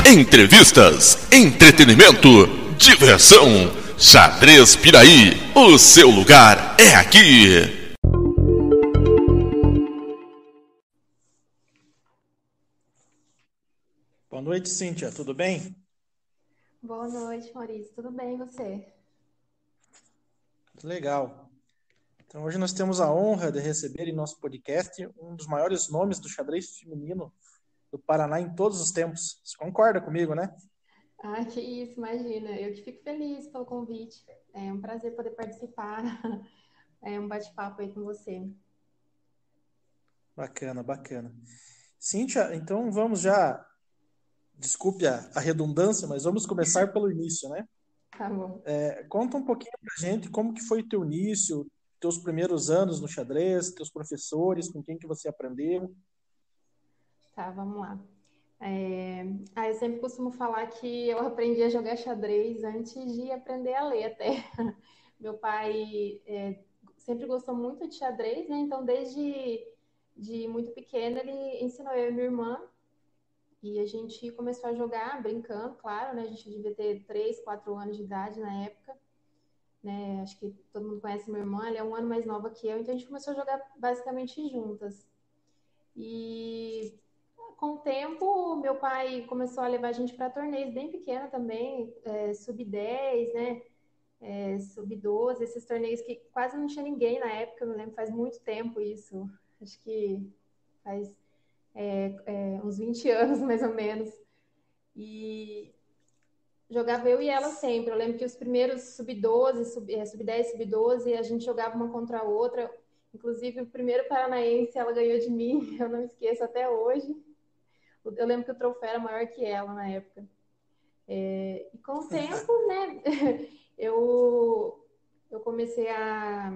Entrevistas, entretenimento, diversão. Xadrez Piraí, o seu lugar é aqui. Boa noite, Cíntia. Tudo bem? Boa noite, Maurício. Tudo bem, e você? Legal. Então, hoje nós temos a honra de receber em nosso podcast um dos maiores nomes do xadrez feminino do Paraná em todos os tempos. Você concorda comigo, né? Ah, que isso, imagina. Eu que fico feliz pelo convite. É um prazer poder participar. É um bate-papo aí com você. Bacana, bacana. Cíntia, então vamos já, desculpe a redundância, mas vamos começar pelo início, né? Tá bom. Conta um pouquinho pra gente como que foi teu início, teus primeiros anos no xadrez, teus professores, com quem que você aprendeu. Tá, vamos lá. Eu sempre costumo falar que eu aprendi a jogar xadrez antes de aprender a ler até. Meu pai sempre gostou muito de xadrez, né? Então, desde muito pequena, ele ensinou eu e minha irmã. E a gente começou a jogar, brincando, claro, né? A gente devia ter 3, 4 anos de idade na época, né? Acho que todo mundo conhece minha irmã, ela é um ano mais nova que eu, então a gente começou a jogar basicamente juntas. E com o tempo, meu pai começou a levar a gente para torneios bem pequena também, sub-10, né? Sub-12, esses torneios que quase não tinha ninguém na época, eu me lembro, faz muito tempo isso, acho que faz uns 20 anos mais ou menos. E jogava eu e ela sempre. Eu lembro que os primeiros sub-12, sub-10, sub-12, a gente jogava uma contra a outra. Inclusive, o primeiro paranaense ela ganhou de mim, eu não esqueço até hoje. Eu lembro que o troféu era maior que ela na época. E com o tempo, né, eu comecei a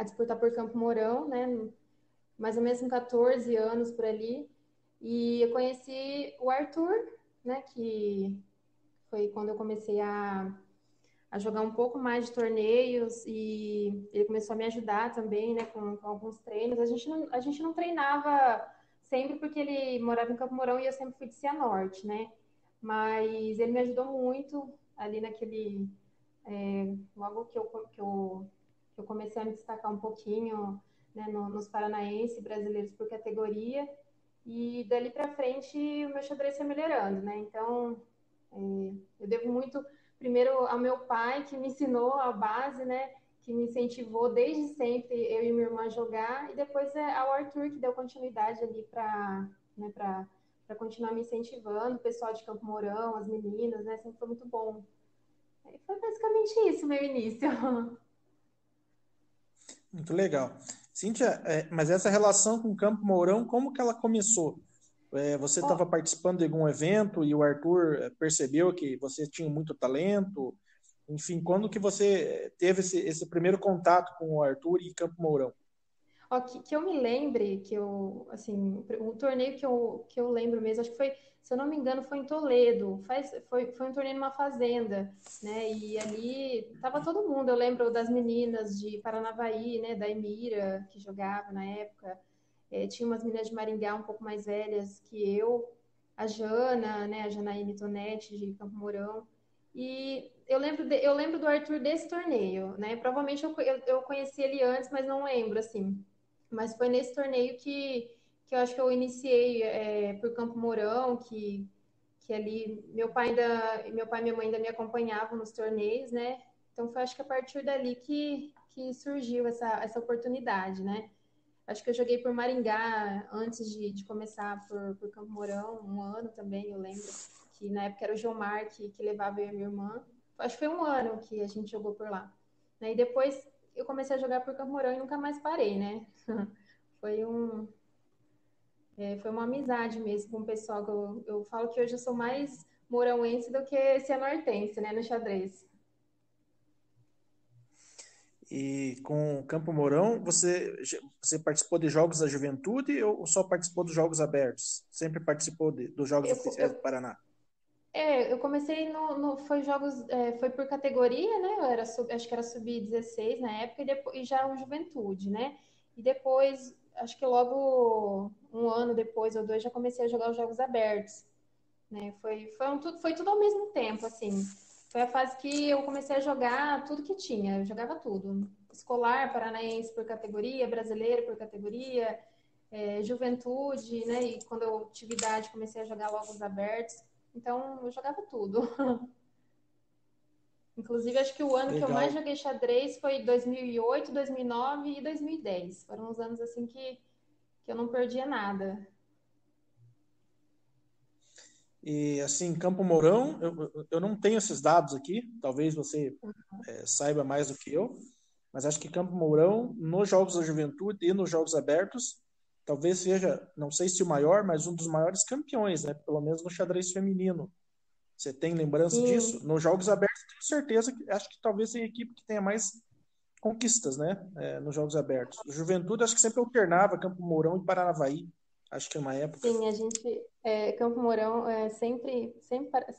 disputar por Campo Mourão, né, mais ou menos com 14 anos por ali. E eu conheci o Arthur, né, que foi quando eu comecei a jogar um pouco mais de torneios e ele começou a me ajudar também, né, com alguns treinos. A gente não treinava sempre porque ele morava em Campo Mourão e eu sempre fui de Cianorte, né? Mas ele me ajudou muito ali logo que eu comecei a me destacar um pouquinho, né, nos paranaenses brasileiros por categoria. E dali para frente o meu xadrez foi melhorando, né? Então, eu devo muito, primeiro, ao meu pai, que me ensinou a base, né? Que me incentivou desde sempre, eu e minha irmã, a jogar, e depois ao Arthur, que deu continuidade ali para continuar me incentivando, o pessoal de Campo Mourão, as meninas, né? Sempre foi muito bom. E foi basicamente isso, meu início. Muito legal. Cíntia, mas essa relação com o Campo Mourão, como que ela começou? Você estava participando de algum evento e o Arthur percebeu que você tinha muito talento? Enfim, quando que você teve esse primeiro contato com o Arthur e Campo Mourão? Ó, que eu me lembre, assim, o torneio que eu lembro mesmo, acho que foi, se eu não me engano, foi em Toledo, foi um torneio numa fazenda, né, e ali tava todo mundo, eu lembro das meninas de Paranavaí, né, da Emira, que jogava na época, tinha umas meninas de Maringá um pouco mais velhas que eu, a Jana, né, a Janaíne Tonetti, de Campo Mourão, e eu lembro do Arthur desse torneio, né, provavelmente eu conheci ele antes, mas não lembro, assim, mas foi nesse torneio que eu acho que eu iniciei por Campo Mourão, que ali meu pai e minha mãe ainda me acompanhavam nos torneios, né? Então foi acho que a partir dali que surgiu essa oportunidade, né? Acho que eu joguei por Maringá antes de começar por Campo Mourão, um ano também, eu lembro, que na época era o Gilmar que levava eu e a minha irmã. Acho que foi um ano que a gente jogou por lá. Né? E depois eu comecei a jogar por Campo Mourão e nunca mais parei, né? Foi foi uma amizade mesmo com o pessoal. Eu falo que hoje eu sou mais mourãoense do que cianortense, né, no xadrez. E com o Campo Mourão, você participou de jogos da juventude ou só participou dos jogos abertos? Sempre participou dos jogos Eu, oficiais eu, do Paraná? eu comecei foi jogos, foi por categoria, né? Eu era acho que era sub-16 na época e já o juventude, né? E depois, acho que logo um ano depois ou dois, já comecei a jogar os jogos abertos. né? Foi tudo ao mesmo tempo, assim. Foi a fase que eu comecei a jogar tudo que tinha, eu jogava tudo. Escolar, paranaense por categoria, brasileiro por categoria, juventude, né? E quando eu tive idade, comecei a jogar logo os abertos. Então, eu jogava tudo. Inclusive, acho que o ano que eu mais Legal. joguei xadrez foi 2008, 2009 e 2010. Foram os anos assim que eu não perdia nada. E assim, Campo Mourão, eu não tenho esses dados aqui, talvez você saiba mais do que eu, mas acho que Campo Mourão, nos Jogos da Juventude e nos Jogos Abertos, talvez seja, não sei se o maior, mas um dos maiores campeões, né? Pelo menos no xadrez feminino. Você tem lembrança Sim, disso? Nos Jogos Abertos, tenho certeza que acho que talvez seja a equipe que tenha mais conquistas, né? Nos Jogos Abertos. Juventude, acho que sempre alternava Campo Mourão e Paranavaí, acho que uma época. sim, a gente, Campo Mourão,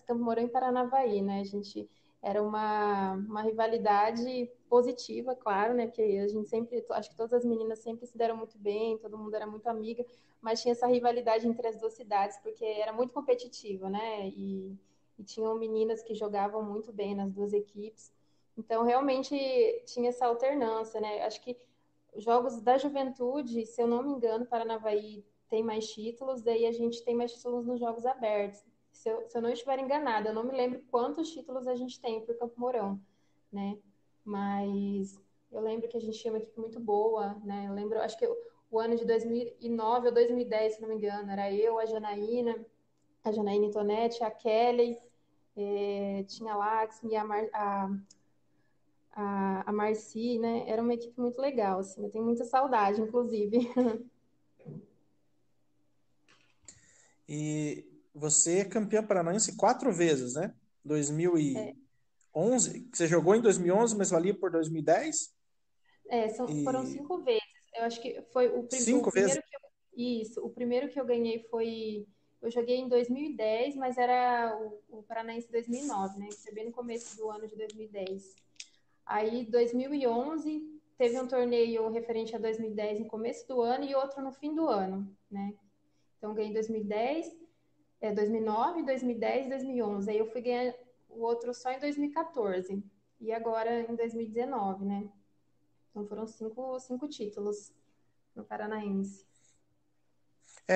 Campo Mourão e Paranavaí, né? A gente era uma rivalidade positiva, claro, né? Porque a gente sempre, acho que todas as meninas sempre se deram muito bem, todo mundo era muito amiga, mas tinha essa rivalidade entre as duas cidades, porque era muito competitiva, né? E tinham meninas que jogavam muito bem nas duas equipes. Então, realmente tinha essa alternância, né? Acho que Jogos da Juventude, se eu não me engano, Paranavaí tem mais títulos, daí a gente tem mais títulos nos Jogos Abertos. Se eu não estiver enganada, eu não me lembro quantos títulos a gente tem por Campo Mourão, né? Mas eu lembro que a gente tinha uma equipe muito boa, né? Eu lembro, acho que o ano de 2009 ou 2010, se não me engano, era eu, a Janaína Tonetti, a Kelly, tinha a Laxmi, a Marci, né? Era uma equipe muito legal, assim. Eu tenho muita saudade, inclusive. E você é campeã paranaense 4 vezes, né? 2011, você jogou em 2011, mas valia por 2010 Foram e 5 vezes. Eu acho que foi o 5 vezes. primeiro o primeiro que eu ganhei eu joguei em 2010, mas era o Paranaense 2009, né? Que foi bem no começo do ano de 2010. Aí, 2011, teve um torneio referente a 2010 no começo do ano e outro no fim do ano, né? Então, ganhei em 2010, 2009, 2010 e 2011. Aí eu fui ganhar o outro só em 2014 e agora em 2019, né? Então foram cinco títulos no Paranaense.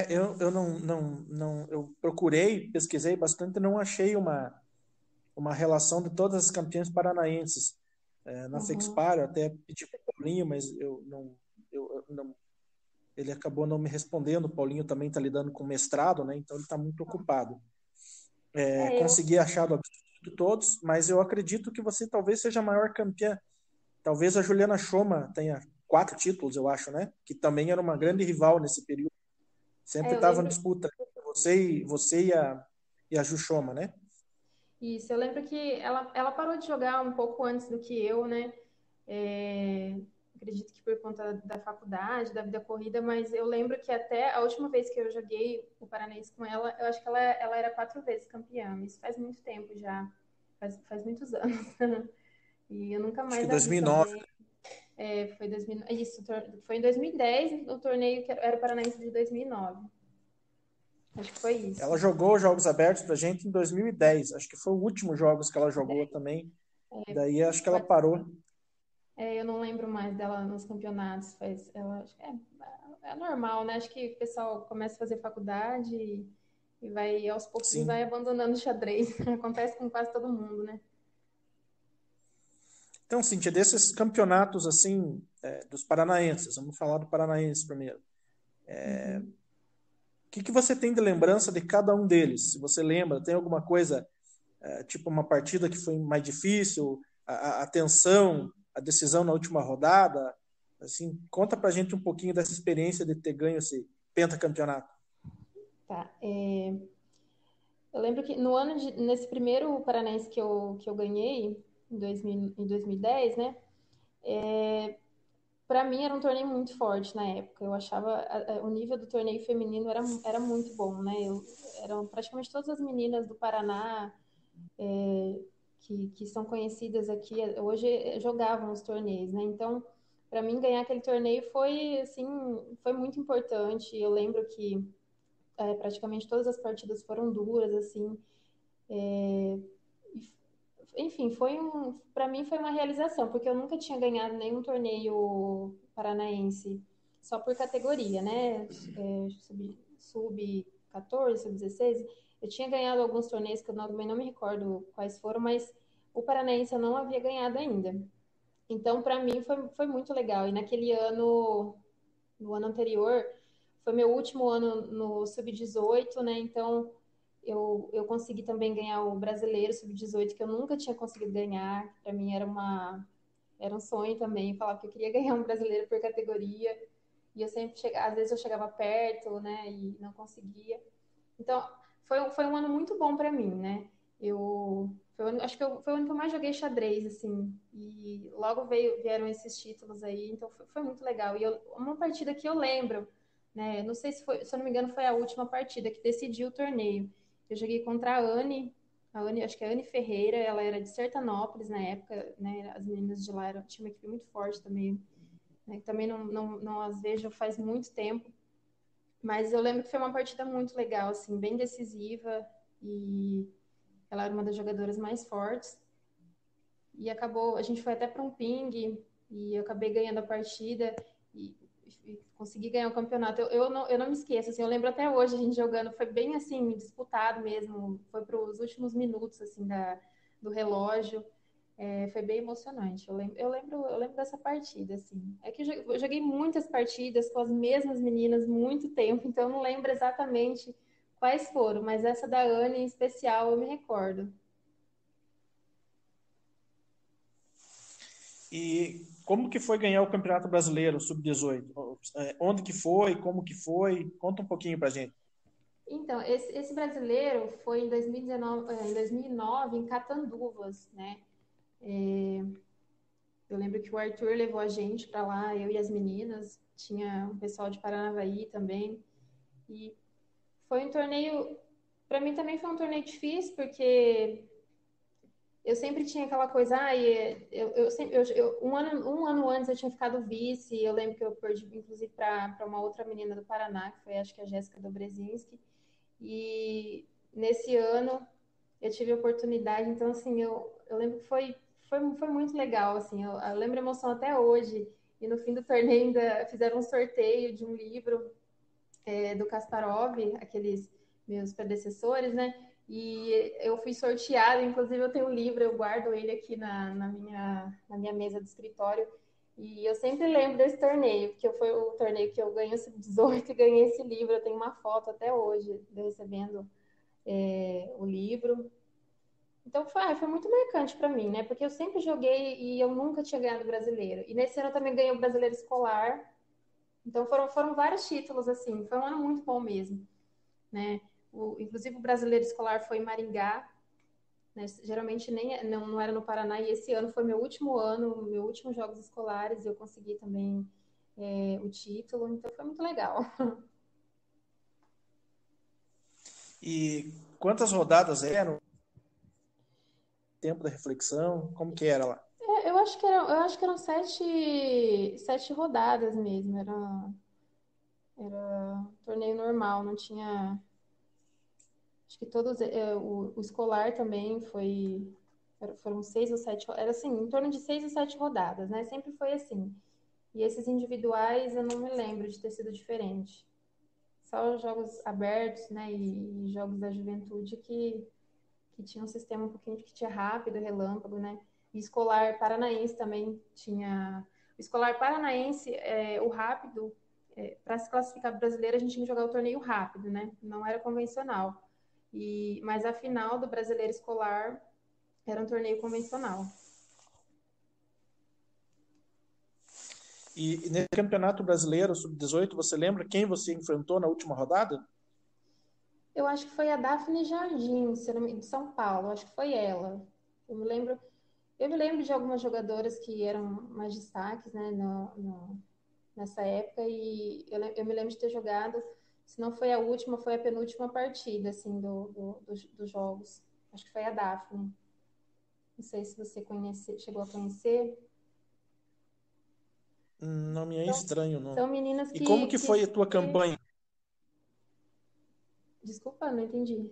Eu não, eu procurei, pesquisei bastante, não achei uma relação de todas as campeãs paranaenses. Na Uhum. Fexpar, eu até pedi para o Paulinho, mas eu não, ele acabou não me respondendo. O Paulinho também está lidando com mestrado, né? Então ele está muito ocupado. Eu, Consegui achar do absurdo de todos, mas eu acredito que você talvez seja a maior campeã. Talvez a Juliana Choma tenha 4 títulos, eu acho, né? Que também era uma grande rival nesse período. Sempre eu estava em lembro disputa. Você e a Ju Choma, né? isso, eu lembro que ela parou de jogar um pouco antes do que eu, né? É, acredito que por conta da faculdade, da vida corrida, mas eu lembro que até a última vez que eu joguei o Paranaense com ela, eu acho que ela era 4 vezes campeã. Isso faz muito tempo já, faz muitos anos. E eu nunca Acho que mais a vi 2009. também. Foi 2000, isso, foi em 2010, o torneio que era o Paranaense de 2009. Acho que foi isso. Ela jogou Jogos Abertos pra gente em 2010. Acho que foi o último jogos que ela jogou também. Daí acho que ela Pode parou. eu não lembro mais dela nos campeonatos. Acho que é normal, né? Acho que o pessoal começa a fazer faculdade e vai aos pouquinhos vai Sim. abandonando o xadrez. Acontece com quase todo mundo, né? Então, Cíntia, desses campeonatos assim, dos paranaenses, vamos falar do paranaense primeiro. Uhum. O que você tem de lembrança de cada um deles? Se você lembra, tem alguma coisa, tipo uma partida que foi mais difícil, a tensão, a decisão na última rodada? Assim, conta pra gente um pouquinho dessa experiência de ter ganho esse pentacampeonato. Tá. Eu lembro que nesse primeiro Paranaense que eu ganhei, em 2010, né? Para mim era um torneio muito forte na época. Eu achava o nível do torneio feminino era muito bom, né? Eram praticamente todas as meninas do Paraná que são conhecidas aqui hoje jogavam os torneios, né? Então, para mim ganhar aquele torneio foi assim, foi muito importante. Eu lembro que praticamente todas as partidas foram duras, assim. Enfim, para mim foi uma realização, porque eu nunca tinha ganhado nenhum torneio paranaense só por categoria, né? Sub-14, sub-16. Eu tinha ganhado alguns torneios que eu também não me recordo quais foram, mas o paranaense eu não havia ganhado ainda. Então, para mim, foi muito legal. E naquele ano, no ano anterior, foi meu último ano no sub-18, né? Então, eu consegui também ganhar o brasileiro sub-18, que eu nunca tinha conseguido ganhar. Para mim era um sonho também. Falava que eu queria ganhar um brasileiro por categoria. E eu sempre chegava, às vezes eu chegava perto, né? E não conseguia. Então, foi um ano muito bom para mim, né? Acho que foi o ano que eu mais joguei xadrez, assim. E logo vieram esses títulos aí, então foi muito legal. E uma partida que eu lembro, né? Não sei se eu não me engano, foi a última partida que decidiu o torneio. Eu joguei contra a Anne, acho que é a Anne Ferreira, ela era de Sertanópolis na época, né? As meninas de lá tinham uma equipe muito forte também, né? Também não as vejo faz muito tempo. Mas eu lembro que foi uma partida muito legal, assim, bem decisiva, e ela era uma das jogadoras mais fortes. E a gente foi até para um ping, e eu acabei ganhando a partida, e consegui ganhar o campeonato. Eu não me esqueço, assim, eu lembro até hoje a gente jogando, foi bem, assim, disputado mesmo, foi para os últimos minutos, assim, do relógio. Foi bem emocionante. Eu lembro dessa partida, assim. É que eu joguei muitas partidas com as mesmas meninas muito tempo, então eu não lembro exatamente quais foram, mas essa da Anne em especial eu me recordo. E como que foi ganhar o Campeonato Brasileiro Sub-18? Onde que foi? Como que foi? Conta um pouquinho pra gente. Então, esse brasileiro foi em 2019, em 2009, em Catanduvas, né? Eu lembro que o Arthur levou a gente para lá, eu e as meninas, tinha um pessoal de Paranavaí também, e foi um torneio, para mim também foi um torneio difícil, porque eu sempre tinha aquela coisa, um ano antes eu tinha ficado vice, eu lembro que eu perdi, inclusive, para uma outra menina do Paraná, que foi, acho que a Jéssica Dobrezinski, e nesse ano eu tive a oportunidade, então, assim, eu lembro que foi muito legal, assim, eu lembro a emoção até hoje, e no fim do torneio ainda fizeram um sorteio de um livro do Kasparov, aqueles meus predecessores, né? E eu fui sorteada, inclusive eu tenho um livro, eu guardo ele aqui na minha mesa do escritório. E eu sempre lembro desse torneio, porque foi o torneio que eu ganhei o sub-18 e ganhei esse livro. Eu tenho uma foto até hoje de eu recebendo o livro. Então foi muito marcante para mim, né? Porque eu sempre joguei e eu nunca tinha ganhado brasileiro. E nesse ano eu também ganhei o brasileiro escolar. Então foram vários títulos, assim. Foi um ano muito bom mesmo, né? Inclusive o brasileiro escolar foi em Maringá, né? Geralmente não era no Paraná, e esse ano foi meu último ano, meu último Jogos Escolares, e eu consegui também o título, então foi muito legal. E quantas rodadas eram? Tempo da reflexão? Como que era lá? Eu acho que eram sete rodadas mesmo, era um torneio normal, não tinha. Acho que todos. O escolar também foram 6 ou 7. Era assim, em torno de 6 ou 7 rodadas, né? Sempre foi assim. E esses individuais eu não me lembro de ter sido diferente. Só os jogos abertos, né? E jogos da juventude que tinha um sistema um pouquinho que tinha rápido, relâmpago, né? E escolar paranaense também tinha. O escolar paranaense, o rápido, para se classificar brasileiro, a gente tinha que jogar o torneio rápido, né? Não era convencional. Mas a final do brasileiro escolar era um torneio convencional. E nesse Campeonato Brasileiro Sub-18, você lembra quem você enfrentou na última rodada? Eu acho que foi a Daphne Jardim, de São Paulo. Acho que foi ela. Eu me lembro de algumas jogadoras que eram mais destaques, né, nessa época, e eu me lembro de ter jogado, se não foi a última, foi a penúltima partida, assim, dos jogos. Acho que foi a Daphne. Não sei se você chegou a conhecer. Não me é São, estranho, não. são meninas E como que foi a tua que campanha? Desculpa, não entendi.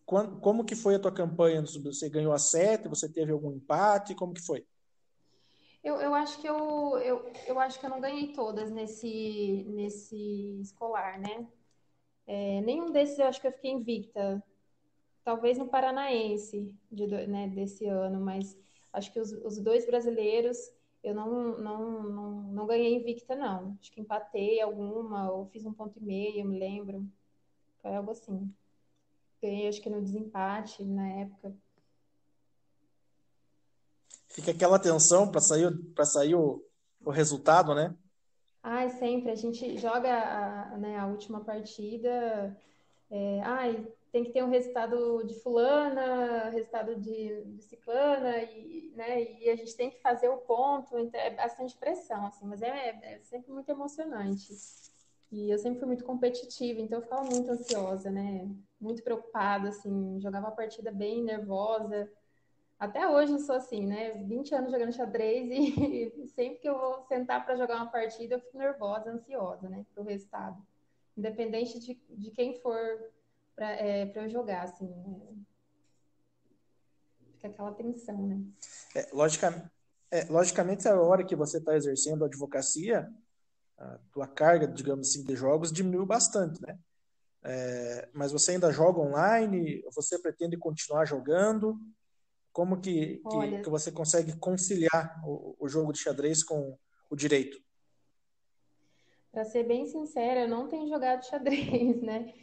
Como que foi a tua campanha? Você ganhou a 7? Você teve algum empate? Como que foi? Eu acho que eu acho que eu não ganhei todas nesse escolar, né? Nenhum desses eu acho que eu fiquei invicta. Talvez no Paranaense né, desse ano, mas acho que os dois brasileiros eu não ganhei invicta, não. Acho que empatei alguma, ou fiz 1,5 ponto, eu me lembro. Foi algo assim. Ganhei, acho que no desempate na época. Fica aquela tensão para sair o resultado, né? Ai, sempre. A gente joga né, a última partida. Tem que ter um resultado de fulana, resultado de ciclana, né, e a gente tem que fazer o ponto, então é bastante pressão, assim, mas é sempre muito emocionante. E eu sempre fui muito competitiva, então eu ficava muito ansiosa, né, muito preocupada, assim, jogava a partida bem nervosa. Até hoje eu sou assim, né, 20 anos jogando xadrez e sempre que eu vou sentar para jogar uma partida eu fico nervosa, ansiosa, né, pro resultado. Independente de quem for para eu jogar, assim, né? Fica aquela tensão, né? É, logicamente, a hora que você está exercendo a advocacia, a tua carga, digamos assim, de jogos diminuiu bastante, né? Mas você ainda joga online? Você pretende continuar jogando? Como que Olha, você consegue conciliar o jogo de xadrez com o direito? para ser bem sincera, eu não tenho jogado xadrez, né?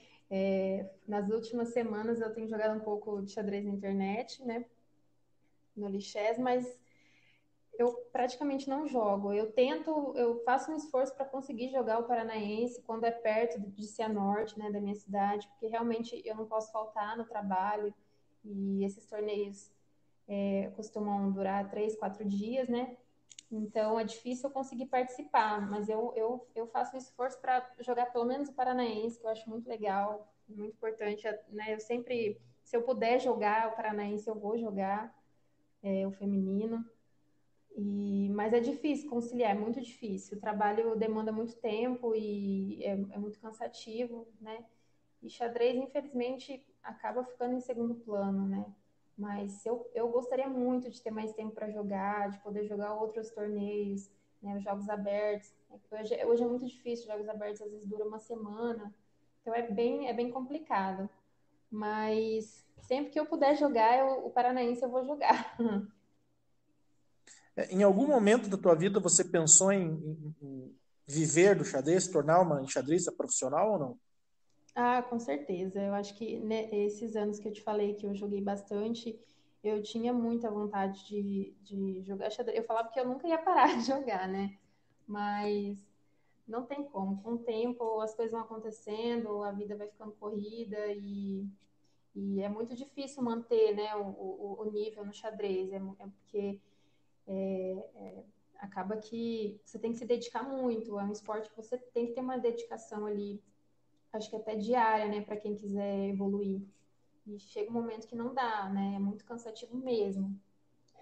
Nas últimas semanas eu tenho jogado um pouco de xadrez na internet, né? No Lichess, mas eu praticamente não jogo. Eu faço um esforço para conseguir jogar o Paranaense quando é perto de Cianorte, né, da minha cidade, porque realmente eu não posso faltar no trabalho e esses torneios costumam durar 3, 4 dias, né? Então é difícil eu conseguir participar, mas eu faço um esforço para jogar pelo menos o Paranaense, que eu acho muito legal, muito importante, né? Eu sempre, se eu puder jogar o Paranaense, eu vou jogar o feminino. Mas é difícil conciliar, é muito difícil. O trabalho demanda muito tempo e é muito cansativo, né? E xadrez, infelizmente, acaba ficando em segundo plano, né? Mas eu gostaria muito de ter mais tempo para jogar, de poder jogar outros torneios, né? Os jogos abertos. Hoje é muito difícil, jogos abertos às vezes dura uma semana. Então é bem complicado. Mas sempre que eu puder jogar, o Paranaense eu vou jogar. Em algum momento da tua vida você pensou em viver do xadrez, se tornar uma enxadrista profissional ou não? Ah, com certeza. Eu acho que né, esses anos que eu te falei que eu joguei bastante, eu tinha muita vontade de jogar xadrez. Eu falava que eu nunca ia parar de jogar, né? Mas não tem como. Com o tempo, as coisas vão acontecendo, a vida vai ficando corrida e é muito difícil manter, né, o nível no xadrez. É porque acaba que você tem que se dedicar muito. É um esporte que você tem que ter uma dedicação ali, acho que até diária, né, para quem quiser evoluir. E chega um momento que não dá, né? É muito cansativo mesmo.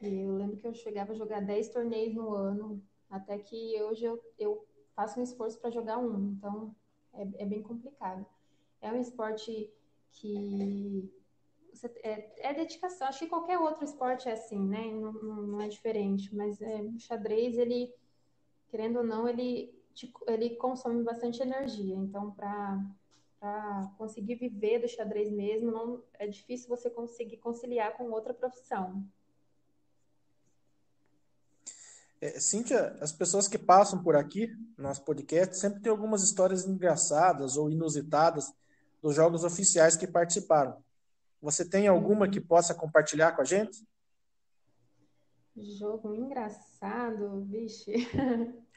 E eu lembro que eu chegava a jogar 10 torneios no ano, até que hoje eu faço um esforço para jogar um. Então é bem complicado. É um esporte que é dedicação. Acho que qualquer outro esporte é assim, né? Não é diferente. Mas o xadrez, ele, querendo ou não, ele consome bastante energia. Então, para conseguir viver do xadrez mesmo, não, é difícil você conseguir conciliar com outra profissão. Cíntia, as pessoas que passam por aqui, no nosso podcast, sempre tem algumas histórias engraçadas ou inusitadas dos jogos oficiais que participaram. Você tem alguma que possa compartilhar com a gente? Jogo engraçado, vixe.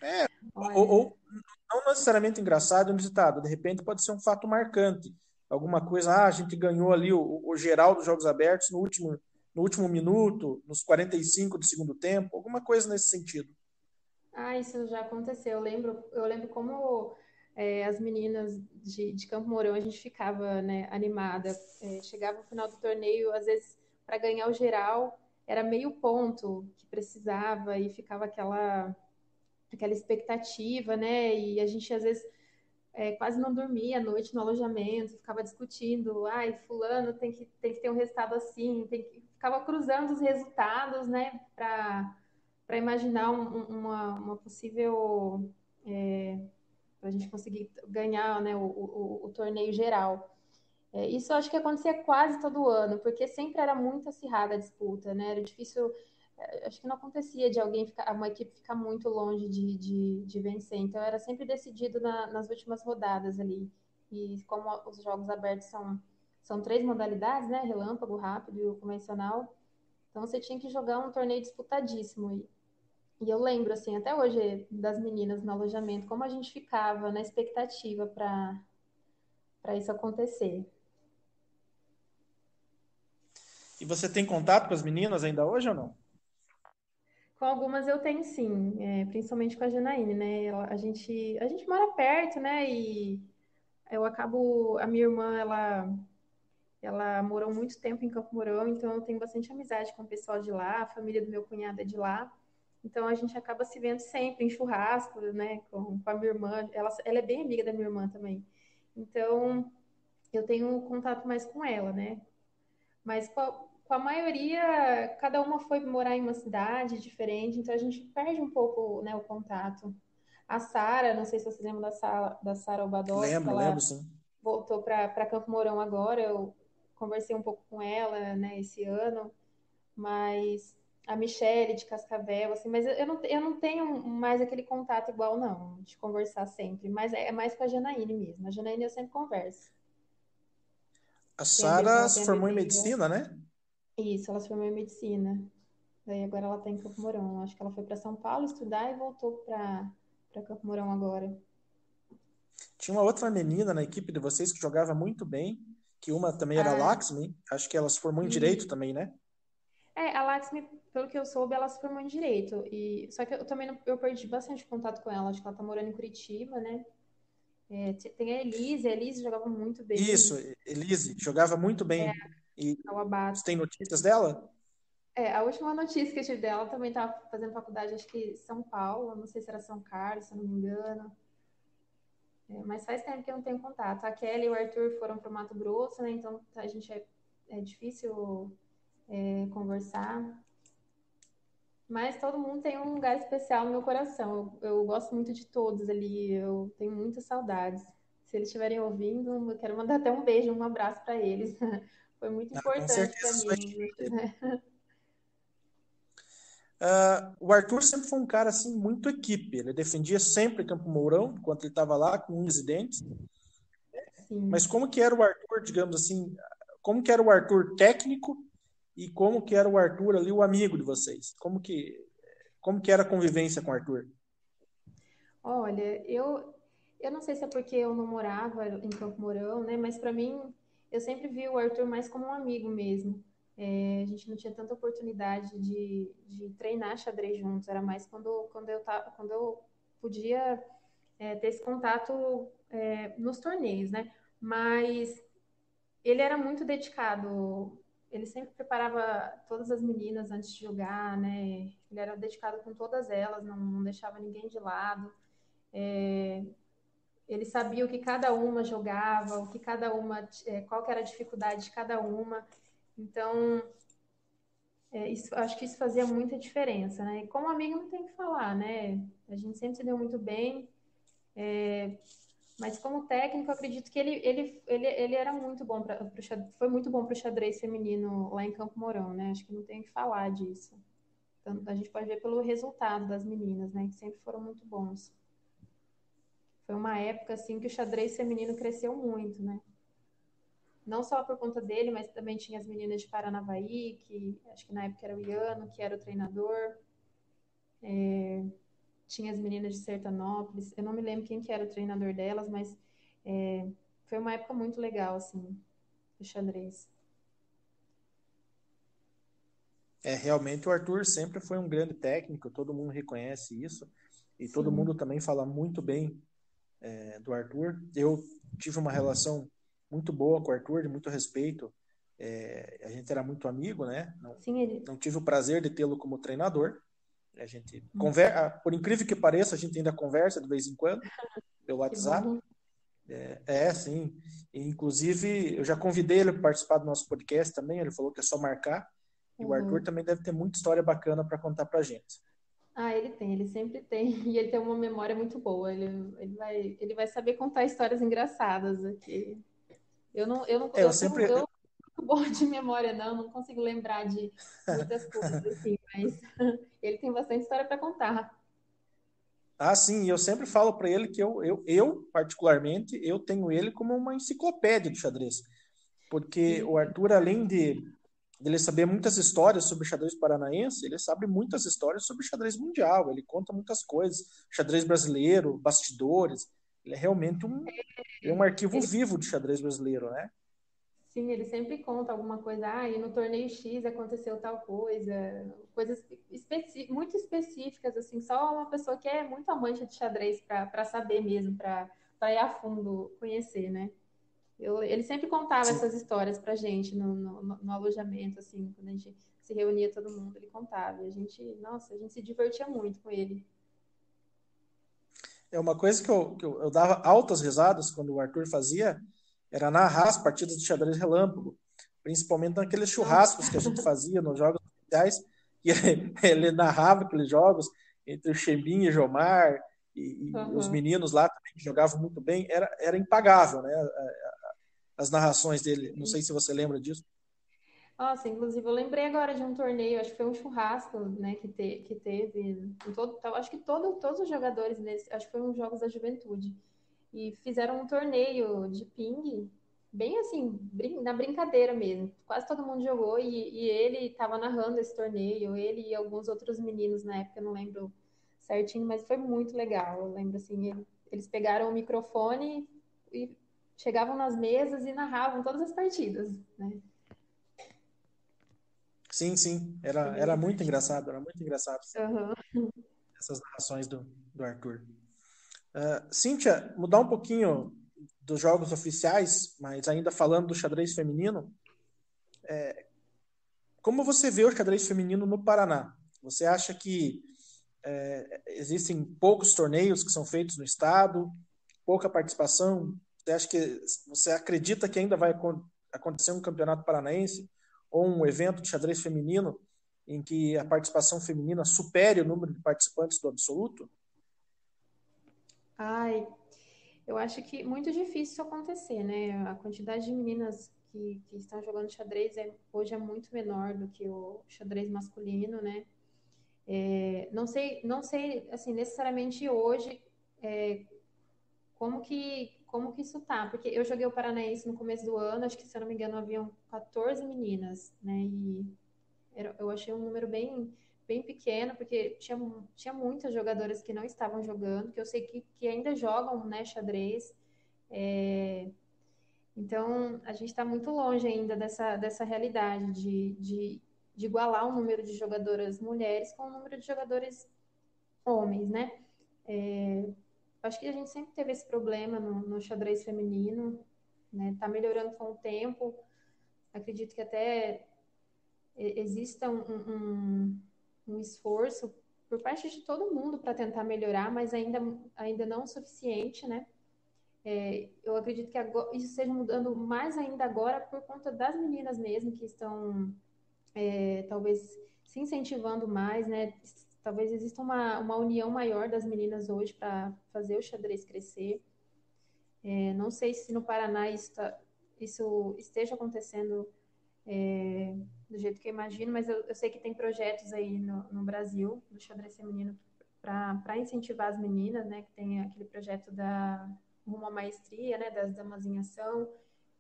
É, Olha, ou não necessariamente engraçado, inusitado. De repente pode ser um fato marcante. Alguma coisa, a gente ganhou ali o geral dos jogos abertos no último minuto, nos 45 do segundo tempo, alguma coisa nesse sentido. isso já aconteceu. Eu lembro como as meninas de Campo Mourão a gente ficava, né, animada. Chegava o final do torneio, às vezes para ganhar o geral era meio ponto que precisava e ficava aquela expectativa, né? E a gente às vezes quase não dormia à noite no alojamento, ficava discutindo, ai, fulano tem que ter um resultado assim, ficava cruzando os resultados, né, para imaginar uma possível para a gente conseguir ganhar, né, o torneio geral. Isso eu acho que acontecia quase todo ano, porque sempre era muito acirrada a disputa, né? Era difícil, acho que não acontecia de uma equipe ficar muito longe de vencer. Então era sempre decidido nas últimas rodadas ali. E como os jogos abertos são 3 modalidades, né? Relâmpago, rápido e o convencional. Então você tinha que jogar um torneio disputadíssimo. E eu lembro, assim, até hoje, das meninas no alojamento, como a gente ficava na expectativa para isso acontecer. E você tem contato com as meninas ainda hoje ou não? Com algumas eu tenho sim, principalmente com a Janaíne, né? A gente mora perto, né? E a minha irmã, ela morou muito tempo em Campo Mourão, então eu tenho bastante amizade com o pessoal de lá, a família do meu cunhado é de lá. Então a gente acaba se vendo sempre em churrasco, né? Com a minha irmã, ela é bem amiga da minha irmã também. Então eu tenho contato mais com ela, né? Mas com a maioria, cada uma foi morar em uma cidade diferente, então a gente perde um pouco, né, o contato. A Sara, não sei se vocês lembram da Sara Obadós, que Lembro, ela sim. voltou para Campo Mourão agora. Eu conversei um pouco com ela, né, esse ano, mas a Michelle de Cascavel, assim, mas eu não tenho mais aquele contato igual, não, de conversar sempre, mas é mais com a Janaíne mesmo. A Janaíne eu sempre converso. A Ela Sara tem se a formou em bebê já. medicina, né? Isso, ela se formou em medicina. Daí agora ela tá em Campo Mourão. Acho que ela foi para São Paulo estudar e voltou para Campo Mourão agora. Tinha uma outra menina na equipe de vocês que jogava muito bem, que uma também era Ah, Laxmi, acho que ela se formou em Direito e também, né? a Laxmi, pelo que eu soube, ela se formou em direito. E só que eu também eu perdi bastante contato com ela. Acho que ela tá morando em Curitiba, né? Tem a Elise jogava muito bem. Isso, Elise, jogava muito bem. E A Wabato. você tem notícias dela? A última notícia que eu tive dela também tava fazendo faculdade, acho que em São Paulo, não sei se era São Carlos, se eu não me engano. Mas faz tempo que eu não tenho contato. A Kelly e o Arthur foram para o Mato Grosso, né? Então a gente é difícil conversar. Mas todo mundo tem um lugar especial no meu coração. Eu gosto muito de todos ali. Eu tenho muitas saudades. Se eles estiverem ouvindo, eu quero mandar até um beijo, um abraço para eles. Foi muito Ah, com importante para certeza isso vai mim. chegar. Né? O Arthur sempre foi um cara assim muito equipe. Ele defendia sempre Campo Mourão, enquanto ele estava lá com unhas e dentes. Mas Sim. como que era o Arthur, digamos assim, como que era o Arthur técnico e como que era o Arthur ali, o amigo de vocês? Como que era a convivência com o Arthur? Olha, eu não sei se é porque eu não morava em Campo Mourão, né? Mas para mim, eu sempre vi o Arthur mais como um amigo mesmo. A gente não tinha tanta oportunidade de treinar xadrez juntos. Era mais quando eu podia ter esse contato nos torneios, né? Mas ele era muito dedicado. Ele sempre preparava todas as meninas antes de jogar, né? Ele era dedicado com todas elas, não deixava ninguém de lado. É, ele sabia o que cada uma jogava, o que cada uma, qual que era a dificuldade de cada uma. Então, acho que isso fazia muita diferença, né? E como amigo não tem o que falar, né? A gente sempre se deu muito bem, mas como técnico, eu acredito que ele era muito bom foi muito bom para o xadrez feminino lá em Campo Mourão, né? Acho que não tem o que falar disso. Então, a gente pode ver pelo resultado das meninas, né? Que sempre foram muito bons. Foi uma época assim que o xadrez feminino cresceu muito, né? Não só por conta dele, mas também tinha as meninas de Paranavaí, que acho que na época era o Iano, que era o treinador. Tinha as meninas de Sertanópolis. Eu não me lembro quem que era o treinador delas, mas foi uma época muito legal, assim, do xadrez. Realmente o Arthur sempre foi um grande técnico, todo mundo reconhece isso, e todo mundo Sim. também fala muito bem do Arthur. Eu tive uma relação muito boa com o Arthur, de muito respeito. A gente era muito amigo, né? Não, Sim, não tive o prazer de tê-lo como treinador. A gente conversa, por incrível que pareça, a gente ainda conversa de vez em quando pelo que WhatsApp. bom. Sim. E, inclusive, eu já convidei ele para participar do nosso podcast também. Ele falou que é só marcar. E o Arthur também deve ter muita história bacana para contar para gente. Ah, ele tem, ele sempre tem. E ele tem uma memória muito boa. Ele vai saber contar histórias engraçadas aqui. Eu sempre. Eu não sou boa de memória, não consigo lembrar de muitas coisas, assim, mas ele tem bastante história para contar. Ah, sim, eu sempre falo para ele que particularmente, eu tenho ele como uma enciclopédia de xadrez. Porque Sim. o Arthur, além de ele saber muitas histórias sobre xadrez paranaense, ele sabe muitas histórias sobre xadrez mundial. Ele conta muitas coisas, xadrez brasileiro, bastidores. Ele é realmente um arquivo Ele vivo de xadrez brasileiro, né? Sim, ele sempre conta alguma coisa, e no torneio X aconteceu tal coisa, coisas muito específicas, assim, só uma pessoa que é muito amante de xadrez para saber mesmo, para ir a fundo conhecer, né? Ele sempre contava Sim. essas histórias pra gente no alojamento, assim, quando a gente se reunia todo mundo, ele contava. E a gente se divertia muito com ele. É uma coisa que eu dava altas risadas quando o Arthur fazia, era narrar as partidas de xadrez relâmpago, principalmente naqueles Nossa, churrascos que a gente fazia nos jogos oficiais, e ele narrava aqueles jogos entre o Xembin e o Jomar, e os uhum. meninos lá também que jogavam muito bem, era impagável, né? As narrações dele. Não sei se você lembra disso. Nossa, inclusive eu lembrei agora de um torneio, acho que foi um churrasco, né, que teve em acho que todos os jogadores nesse, acho que foi uns Jogos da Juventude, e fizeram um torneio de ping, bem assim, na brincadeira mesmo. Quase todo mundo jogou e ele estava narrando esse torneio, ele e alguns outros meninos na época, eu não lembro certinho, mas foi muito legal. Eu lembro assim, eles pegaram o microfone e chegavam nas mesas e narravam todas as partidas, né? Sim, sim. Foi Era, bem era muito divertido. engraçado, era muito engraçado Aham. essas narrações do Arthur. Cíntia, mudar um pouquinho dos jogos oficiais, mas ainda falando do xadrez feminino, como você vê o xadrez feminino no Paraná? Você acha que existem poucos torneios que são feitos no estado, pouca participação? Você acredita que ainda vai acontecer um campeonato paranaense ou um evento de xadrez feminino em que a participação feminina supere o número de participantes do absoluto? Ai, eu acho que muito difícil isso acontecer, né? A quantidade de meninas que estão jogando xadrez hoje é muito menor do que o xadrez masculino, né? Não sei, assim, necessariamente hoje como que isso tá, porque eu joguei o Paranaense no começo do ano, acho que se eu não me engano haviam 14 meninas, né? E eu achei um número bem pequeno, porque tinha muitas jogadoras que não estavam jogando, que eu sei que ainda jogam, né, xadrez. Então, a gente está muito longe ainda dessa realidade de igualar o número de jogadoras mulheres com o número de jogadores homens, né? Acho que a gente sempre teve esse problema no xadrez feminino, né? Tá melhorando com o tempo. Acredito que até exista um esforço por parte de todo mundo para tentar melhorar, mas ainda não o suficiente, né? Eu acredito que agora, isso seja mudando mais ainda agora por conta das meninas mesmo que estão talvez se incentivando mais, né? Talvez exista uma união maior das meninas hoje para fazer o xadrez crescer. Não sei se no Paraná isso esteja acontecendo do jeito que eu imagino, mas eu sei que tem projetos aí no Brasil do xadrez feminino para incentivar as meninas, né? Que tem aquele projeto da Rumo à Maestria, né? Das damas em ação.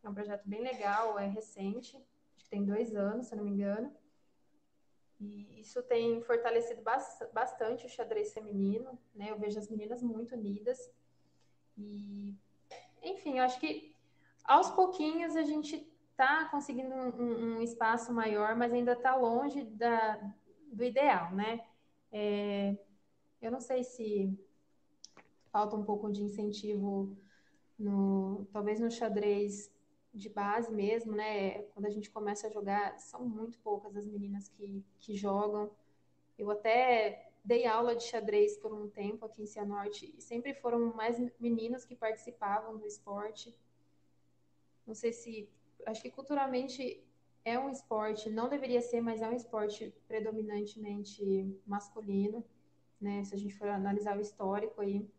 É um projeto bem legal, é recente, acho que tem 2 anos, se eu não me engano. E isso tem fortalecido bastante o xadrez feminino, né? Eu vejo as meninas muito unidas. E, enfim, eu acho que aos pouquinhos a gente está conseguindo um espaço maior, mas ainda está longe do ideal, né? Eu não sei se falta um pouco de incentivo talvez no xadrez de base mesmo, né? Quando a gente começa a jogar, são muito poucas as meninas que jogam. Eu até dei aula de xadrez por um tempo aqui em Cianorte e sempre foram mais meninos que participavam do esporte. Não sei se... Acho que culturalmente é um esporte, não deveria ser, mas é um esporte predominantemente masculino, né? Se a gente for analisar o histórico aí,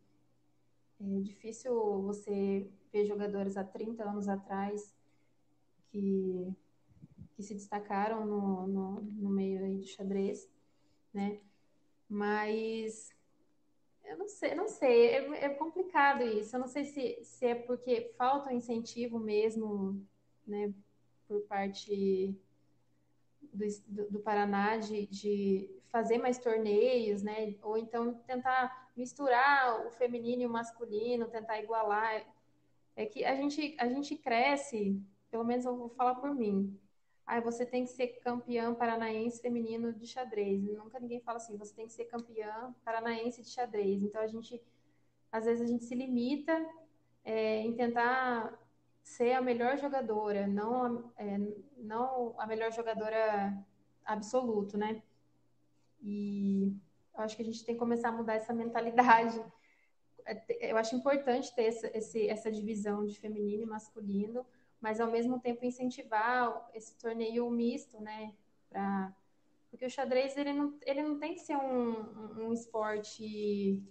é difícil você ver jogadores há 30 anos atrás que se destacaram no meio aí do xadrez, né? Mas eu não sei, é complicado isso. Eu não sei se é porque falta um incentivo mesmo, né, por parte do Paraná de fazer mais torneios, né? Ou então tentar misturar o feminino e o masculino, tentar igualar. É que a gente cresce, pelo menos eu vou falar por mim. Ah, você tem que ser campeã paranaense feminino de xadrez. Nunca ninguém fala assim, você tem que ser campeã paranaense de xadrez. Então às vezes a gente se limita em tentar ser a melhor jogadora, não a melhor jogadora absoluto, né? E eu acho que a gente tem que começar a mudar essa mentalidade. Eu acho importante ter essa divisão de feminino e masculino, mas ao mesmo tempo incentivar esse torneio misto, né? Porque o xadrez ele não tem que ser um esporte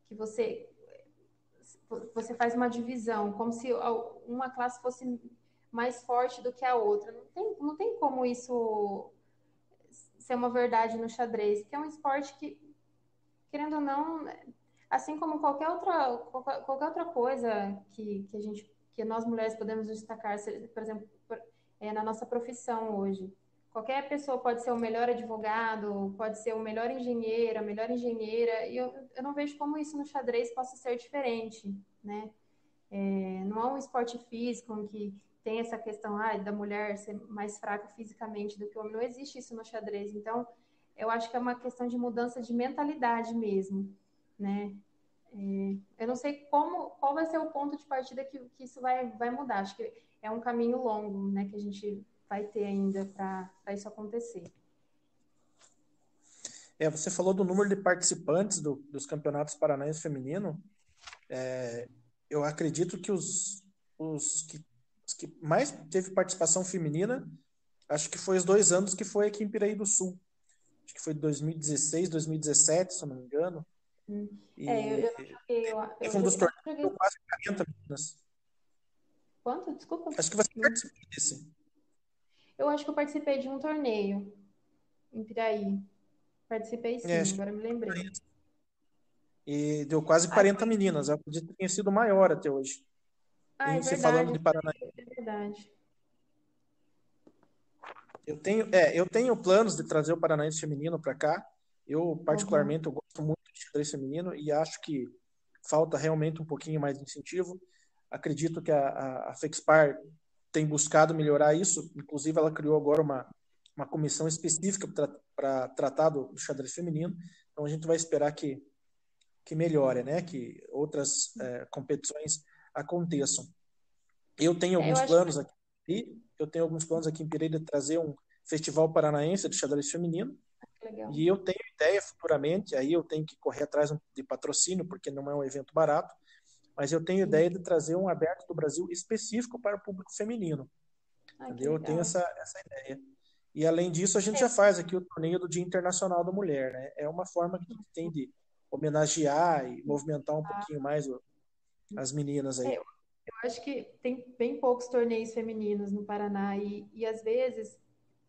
que você faz uma divisão, como se uma classe fosse mais forte do que a outra. Não tem como isso ser uma verdade no xadrez, porque é um esporte que, querendo ou não, assim como qualquer outra coisa que nós mulheres podemos destacar, por exemplo, na nossa profissão hoje. Qualquer pessoa pode ser o melhor advogado, pode ser o melhor engenheiro, a melhor engenheira, e eu não vejo como isso no xadrez possa ser diferente, né? Não é um esporte físico em que tem essa questão da mulher ser mais fraca fisicamente do que o homem. Não existe isso no xadrez. Então, eu acho que é uma questão de mudança de mentalidade mesmo, né? Eu não sei qual vai ser o ponto de partida que isso vai mudar. Acho que é um caminho longo, né, que a gente vai ter ainda para isso acontecer. Você falou do número de participantes dos campeonatos paranaenses feminino. Eu acredito que os que mais teve participação feminina, acho que foi os 2 anos que foi aqui em Piraí do Sul. Acho que foi 2016, 2017, se eu não me engano. Eu não joguei. Teve um dos torneios que deu quase 40 meninas. Quanto? Desculpa. Acho que você participou desse. Eu acho que eu participei de um torneio em Piraí. Participei sim, agora me lembrei. E deu quase 40 meninas. Eu acredito que tenha sido maior até hoje. É Se verdade. falando de Paraná. É verdade. Eu tenho planos de trazer o Paranaense feminino para cá. Eu, particularmente, eu gosto muito de xadrez feminino e acho que falta realmente um pouquinho mais de incentivo. Acredito que a Fexpar tem buscado melhorar isso. Inclusive, ela criou agora uma comissão específica para tratar do xadrez feminino. Então, a gente vai esperar que melhore, né? Que outras competições aconteçam. Eu tenho alguns planos aqui em Pereira de trazer um festival paranaense de xadrez feminino. Legal. E eu tenho ideia futuramente, aí eu tenho que correr atrás de patrocínio, porque não é um evento barato, mas eu tenho ideia de trazer um aberto do Brasil específico para o público feminino. Entendeu? Eu tenho essa ideia. E além disso, a gente já faz aqui o torneio do Dia Internacional da Mulher, né? É uma forma que a gente tem de homenagear e movimentar um pouquinho mais as meninas aí. Eu acho que tem bem poucos torneios femininos no Paraná e às vezes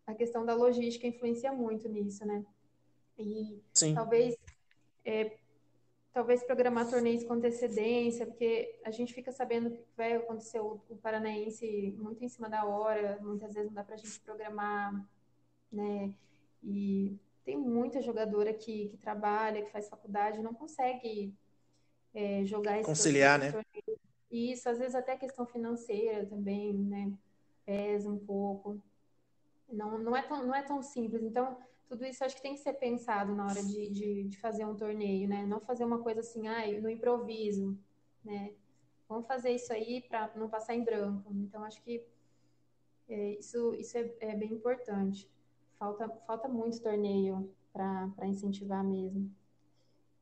a questão da logística influencia muito nisso, né? E Sim. talvez programar torneios com antecedência, porque a gente fica sabendo que vai acontecer o paranaense muito em cima da hora, muitas vezes não dá pra gente programar, né? E tem muita jogadora que trabalha, que faz faculdade, não consegue jogar esse conciliar, né? torneio. E isso, às vezes até a questão financeira também, né? Pesa um pouco. Não é tão simples. Então, tudo isso acho que tem que ser pensado na hora de fazer um torneio, né? Não fazer uma coisa assim, no improviso, né? Vamos fazer isso aí para não passar em branco. Então, acho que isso é bem importante. Falta muito torneio para incentivar mesmo.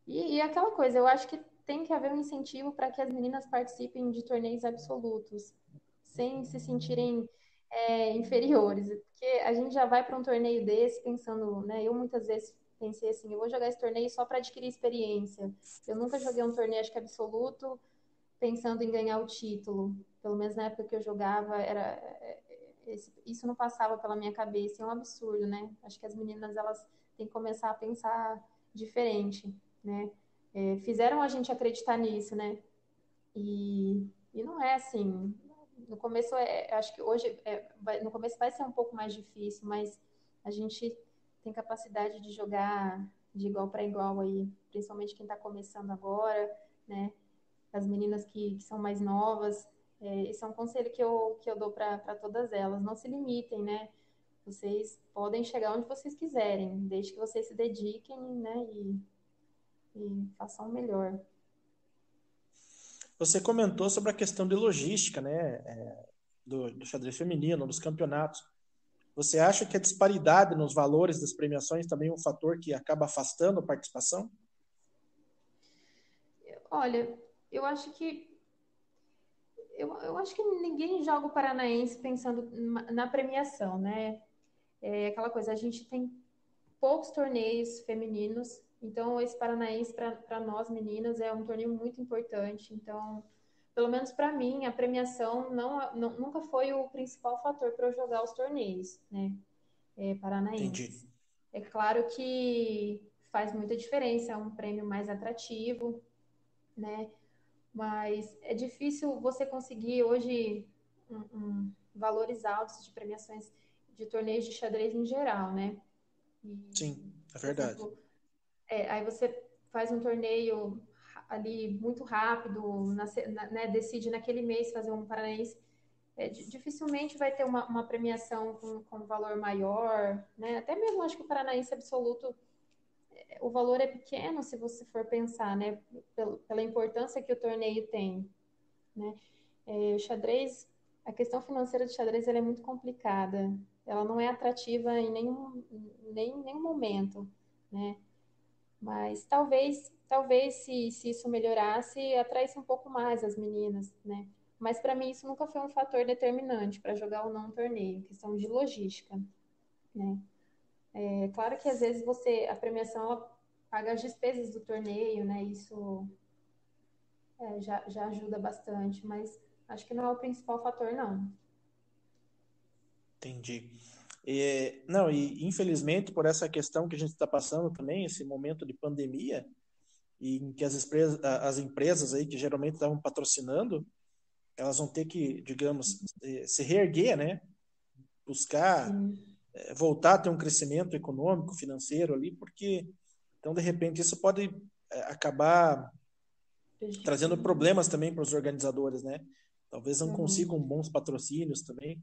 E aquela coisa, eu acho que tem que haver um incentivo para que as meninas participem de torneios absolutos, sem se sentirem inferiores, porque a gente já vai para um torneio desse pensando, né? Eu muitas vezes pensei assim, eu vou jogar esse torneio só para adquirir experiência. Eu nunca joguei um torneio, acho que absoluto, pensando em ganhar o título. Pelo menos na época que eu jogava, isso não passava pela minha cabeça. É um absurdo, né? Acho que as meninas elas têm que começar a pensar diferente, né? Fizeram a gente acreditar nisso, né? E não é assim. No começo, acho que hoje, no começo vai ser um pouco mais difícil, mas a gente tem capacidade de jogar de igual para igual aí, principalmente quem está começando agora, né? As meninas que são mais novas. Esse é um conselho que eu dou para todas elas. Não se limitem, né? Vocês podem chegar onde vocês quiserem, desde que vocês se dediquem, né? E façam o melhor. Você comentou sobre a questão de logística, né, do xadrez feminino, dos campeonatos. Você acha que a disparidade nos valores das premiações também é um fator que acaba afastando a participação? Olha, eu acho que eu acho que ninguém joga o Paranaense pensando na premiação, né? É aquela coisa, a gente tem poucos torneios femininos, então esse Paranaense para nós meninas é um torneio muito importante. Então, pelo menos para mim, a premiação nunca foi o principal fator para eu jogar os torneios, né? Entendi. Paranaenses. É claro que faz muita diferença, é um prêmio mais atrativo, né? Mas é difícil você conseguir hoje valores altos de premiações de torneios de xadrez em geral, né? E, Sim, é por verdade. exemplo, aí você faz um torneio ali muito rápido, né, decide naquele mês fazer um paranaense, dificilmente vai ter uma premiação com valor maior, né? Até mesmo acho que o paranaense absoluto, o valor é pequeno se você for pensar, né? Pela importância que o torneio tem, né? O xadrez, a questão financeira do xadrez ela é muito complicada. Ela não é atrativa em nenhum momento, né? Mas talvez se isso melhorasse, atraísse um pouco mais as meninas, né? Mas para mim isso nunca foi um fator determinante para jogar ou não um torneio, questão de logística, né? É claro que às vezes a premiação ela paga as despesas do torneio, né? Isso já ajuda bastante, mas acho que não é o principal fator, não. Entendi. Não, e infelizmente por essa questão que a gente está passando também, esse momento de pandemia, e em que as empresas aí que geralmente estavam patrocinando, elas vão ter que, digamos, se reerguer, né? Buscar Sim, voltar a ter um crescimento econômico, financeiro ali, porque então de repente isso pode acabar trazendo prejudicando. problemas também para os organizadores, né? Talvez não Uhum. consigam bons patrocínios também.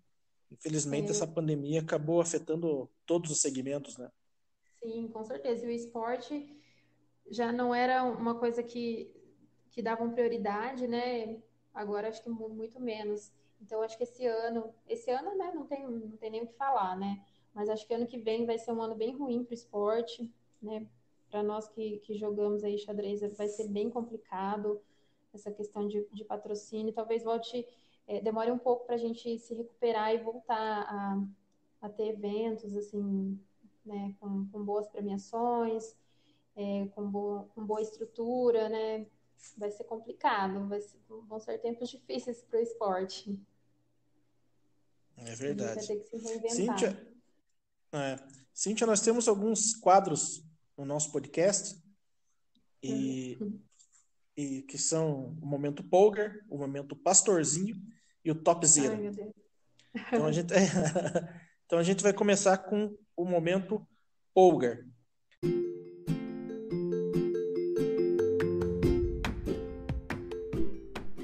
Infelizmente essa É, pandemia acabou afetando todos os segmentos, né? sim, com certeza. E o esporte já não era uma coisa que davam prioridade, né? Agora acho que muito menos. Então acho que esse ano, né, não tem nem o que falar, né? Mas acho que ano que vem vai ser um ano bem ruim para o esporte, né? Para nós que jogamos aí xadrez vai ser bem complicado essa questão de patrocínio. Talvez demore um pouco para a gente se recuperar e voltar a ter eventos assim, né, com boas premiações, com boa estrutura, né? Vai ser complicado, vão ser tempos difíceis para o esporte. É A gente vai verdade. ter que se reinventar. Cíntia, é, Cíntia, nós temos alguns quadros no nosso podcast e, e que são o momento Polgar, o momento Pastorzinho e o Ai, Topzera. meu Deus. Então a gente, então a gente vai começar com o momento Polgar.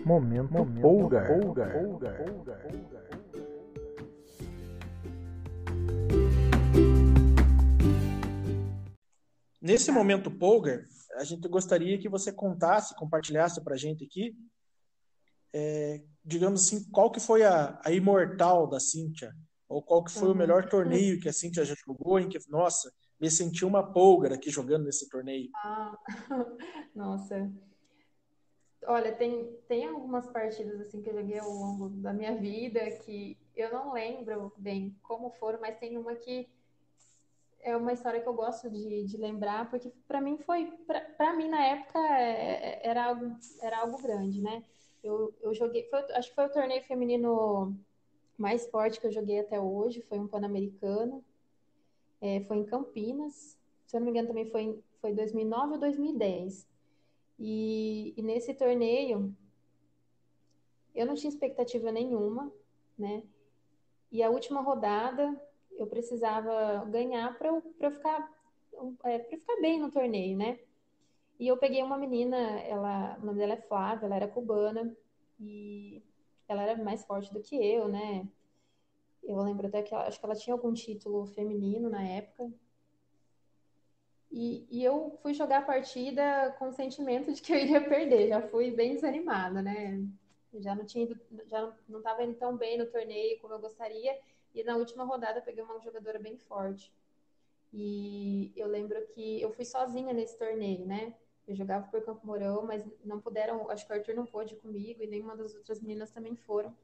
Momento Polgar. Nesse momento Polgar, a gente gostaria que você contasse, compartilhasse para a gente aqui, digamos assim, qual que foi a imortal da Cíntia, ou qual que foi o melhor torneio que a Cíntia já jogou, em que, nossa, me senti uma pólvora aqui jogando nesse torneio. Ah, nossa. Olha, tem algumas partidas assim que eu joguei ao longo da minha vida que eu não lembro bem como foram, mas tem uma que é uma história que eu gosto de lembrar, porque para mim para mim na época era algo grande, né? Eu joguei, acho que foi o torneio feminino mais forte que eu joguei até hoje, foi um Pan-Americano, foi em Campinas, se eu não me engano também foi 2009 ou 2010. E nesse torneio eu não tinha expectativa nenhuma, né? E a última rodada eu precisava ganhar para eu ficar para ficar bem no torneio, né? E eu peguei uma menina, o nome dela é Flávia, ela era cubana e ela era mais forte do que eu, né? Eu lembro até que acho que ela tinha algum título feminino na época. E eu fui jogar a partida com o sentimento de que eu iria perder, já fui bem desanimada, né? Já não tinha ido, já não estava indo tão bem no torneio como eu gostaria. E na última rodada eu peguei uma jogadora bem forte. E eu lembro que eu fui sozinha nesse torneio, né? Eu jogava por Campo Mourão, mas não puderam, acho que o Arthur não pôde ir comigo e nenhuma das outras meninas também foram.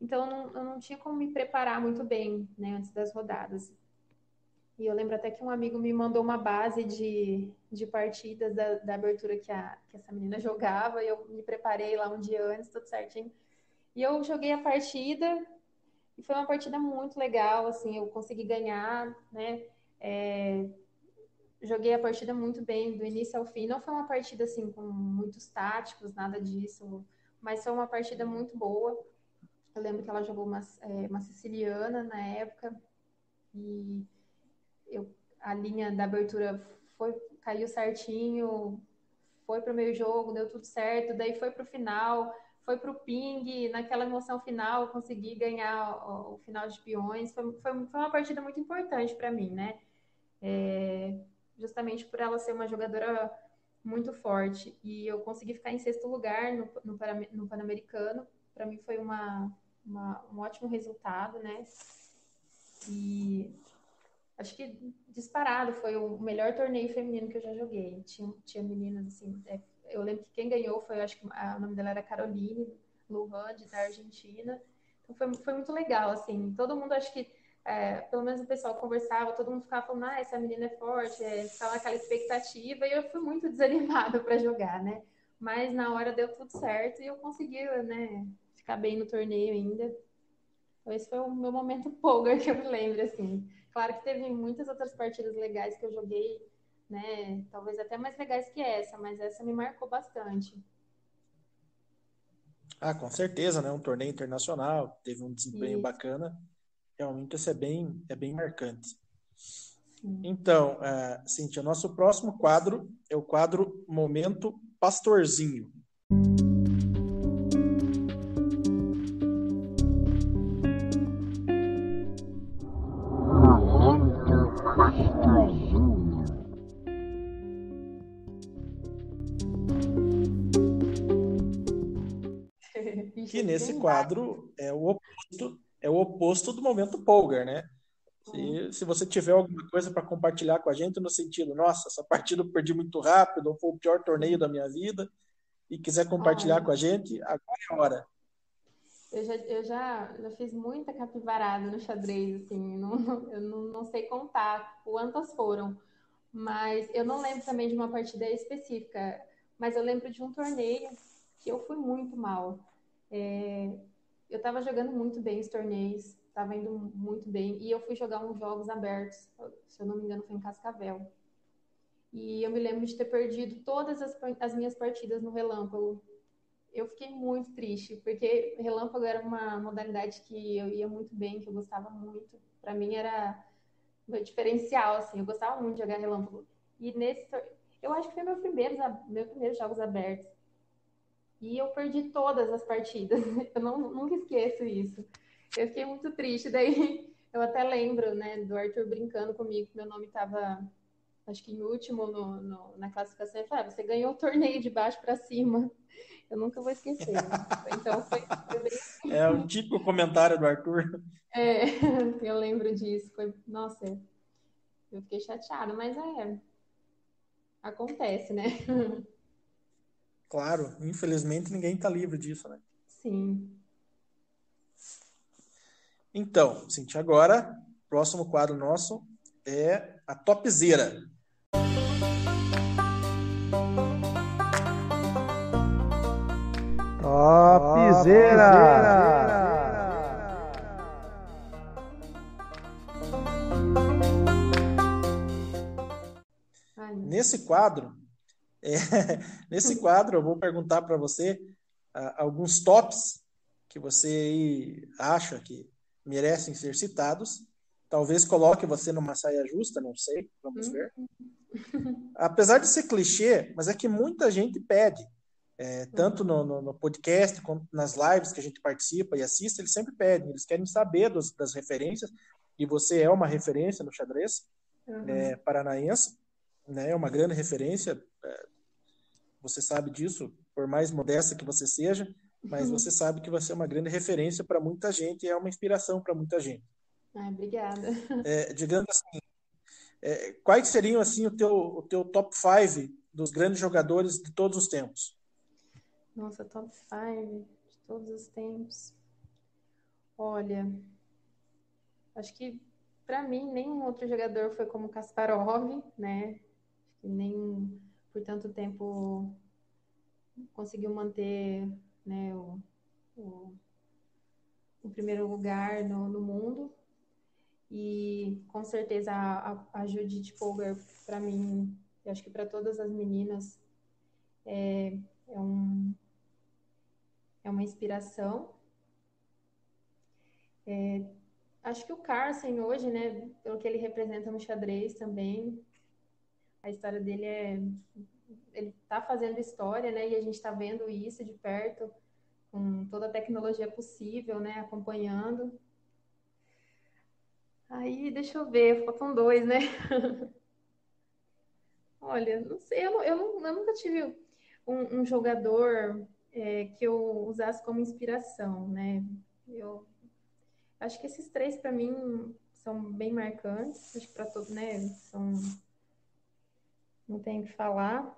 Então eu não tinha como me preparar muito bem, né, antes das rodadas. E eu lembro até que um amigo me mandou uma base de partidas da abertura que essa menina jogava, e eu me preparei lá um dia antes, tudo certinho. E eu joguei a partida, e foi uma partida muito legal, assim, eu consegui ganhar, né? Joguei a partida muito bem, do início ao fim. Não foi uma partida, assim, com muitos táticos, nada disso, mas foi uma partida muito boa. Eu lembro que ela jogou uma siciliana na época, e a linha da abertura caiu certinho, foi para o meio jogo, deu tudo certo, daí foi para o final, foi para o ping, naquela emoção final eu consegui ganhar o final de peões, foi uma partida muito importante para mim, né? Justamente por ela ser uma jogadora muito forte, e eu consegui ficar em sexto lugar no Pan-Americano, para mim foi um ótimo resultado, né? E acho que disparado foi o melhor torneio feminino que eu já joguei. Tinha meninas assim. Eu lembro que quem ganhou foi, acho que o nome dela era Caroline Lujan, da Argentina. Então foi muito legal, assim. Todo mundo, acho que, pelo menos o pessoal conversava, todo mundo ficava falando, essa menina é forte, ficava naquela expectativa, e eu fui muito desanimada para jogar, né? Mas na hora deu tudo certo e eu consegui, né, ficar bem no torneio ainda. Então, esse foi o meu momento poker que eu me lembro, assim. Claro que teve muitas outras partidas legais que eu joguei, né? Talvez até mais legais que essa, mas essa me marcou bastante. Ah, com certeza, né? Um torneio internacional, teve um desempenho Isso, bacana. Realmente isso é bem marcante. sim. Então, Cíntia, nosso próximo quadro é o quadro Momento Pastorzinho. Que nesse quadro é o oposto do momento Polgar, né? Se você tiver alguma coisa para compartilhar com a gente no sentido, nossa, essa partida eu perdi muito rápido, ou foi o pior torneio da minha vida, e quiser compartilhar com a gente, agora é a hora. Eu já fiz muita capivarada no xadrez, assim, eu não sei contar quantas foram, mas eu não lembro também de uma partida específica, mas eu lembro de um torneio que eu fui muito mal. Eu estava jogando muito bem os torneios, estava indo muito bem, e eu fui jogar uns jogos abertos, se eu não me engano foi em Cascavel. E eu me lembro de ter perdido todas as minhas partidas no Relâmpago. Eu fiquei muito triste, porque Relâmpago era uma modalidade que eu ia muito bem, que eu gostava muito. Para mim era meu diferencial, assim, eu gostava muito de jogar Relâmpago. E eu acho que foi meus primeiros jogos abertos. E eu perdi todas as partidas. Eu nunca esqueço isso. Eu fiquei muito triste. Daí eu até lembro, né, do Arthur brincando comigo, que meu nome estava, acho que em último na classificação. Ele falou, você ganhou o torneio de baixo para cima. Eu nunca vou esquecer. Então foi bem. É o típico comentário do Arthur. Eu lembro disso. Nossa. Eu fiquei chateada, mas acontece, né? Claro, infelizmente ninguém está livre disso, né? Sim. Então, Cintia, agora, próximo quadro nosso é a topzera. Topzera. Nesse quadro, nesse quadro eu vou perguntar para você alguns tops que você acha que merecem ser citados. Talvez coloque você numa saia justa, não sei, vamos ver. Apesar de ser clichê, mas é que muita gente pede. Tanto no podcast quanto nas lives que a gente participa e assiste, eles sempre pedem, eles querem saber das referências, e você é uma referência no xadrez paranaense, né? É uma grande referência, você sabe disso, por mais modesta que você seja, mas você sabe que você é uma grande referência para muita gente e é uma inspiração para muita gente. Obrigada. Digamos assim, quais seriam assim o teu top 5 dos grandes jogadores de todos os tempos? Nossa, top 5 de todos os tempos. Olha, acho que para mim nenhum outro jogador foi como Kasparov, né? Acho que nem por tanto tempo conseguiu manter, né, o primeiro lugar no mundo. E com certeza a Judith Polgar, para mim, eu acho que para todas as meninas, é uma inspiração. Acho que o Carlsen hoje, né, pelo que ele representa no xadrez também, a história dele ele está fazendo história, né, e a gente está vendo isso de perto, com toda a tecnologia possível, né, acompanhando. Aí, deixa eu ver, faltam 2, né? Olha, não sei, eu nunca tive um jogador que eu usasse como inspiração, né? Eu acho que esses 3 para mim são bem marcantes, acho que para todos, né? Não tenho o que falar.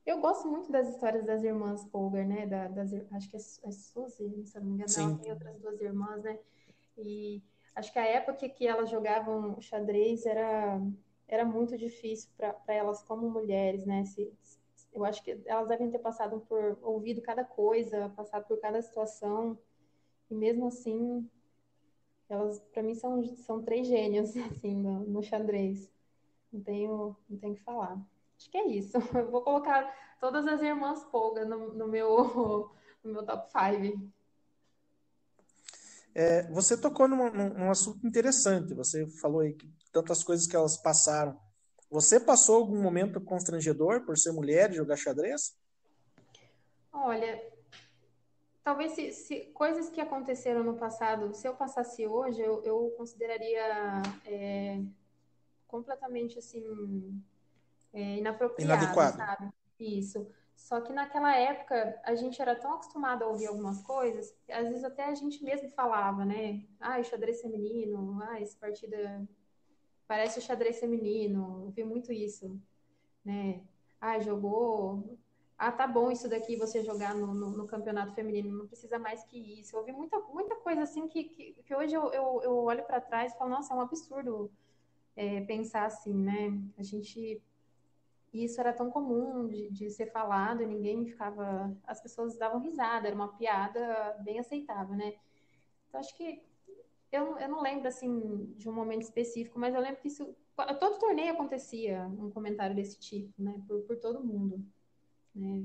Eu gosto muito das histórias das irmãs Polgar, né? Acho que é Suzy, se eu não me engano, Sim. ela tem outras 2 irmãs, né? E acho que a época que elas jogavam xadrez era muito difícil para elas como mulheres, né? Eu acho que elas devem ter ouvido cada coisa, passado por cada situação, e mesmo assim, elas, para mim, são 3 gênios, assim, no xadrez. Não tenho o que falar. Acho que é isso. Eu vou colocar todas as irmãs Polga no meu, no meu top 5. Você tocou num assunto interessante. Você falou aí que tantas coisas que elas passaram. Você passou algum momento constrangedor por ser mulher e jogar xadrez? Olha, talvez se coisas que aconteceram no passado, se eu passasse hoje, eu consideraria completamente assim inapropriado, Inadequado. sabe? Isso. Só que naquela época a gente era tão acostumado a ouvir algumas coisas, que às vezes até a gente mesmo falava, né? Ah, o xadrez feminino, esse partido parece o xadrez feminino. Eu vi muito isso, né? Jogou. Tá bom isso daqui você jogar no campeonato feminino, não precisa mais que isso. Eu ouvi muita coisa assim que hoje eu olho para trás e falo, nossa, é um absurdo pensar assim, né? E isso era tão comum de ser falado e ninguém ficava. As pessoas davam risada, era uma piada bem aceitável, né? Então acho que eu não lembro assim de um momento específico, mas eu lembro que isso. Todo torneio acontecia um comentário desse tipo, né? Por todo mundo. Né?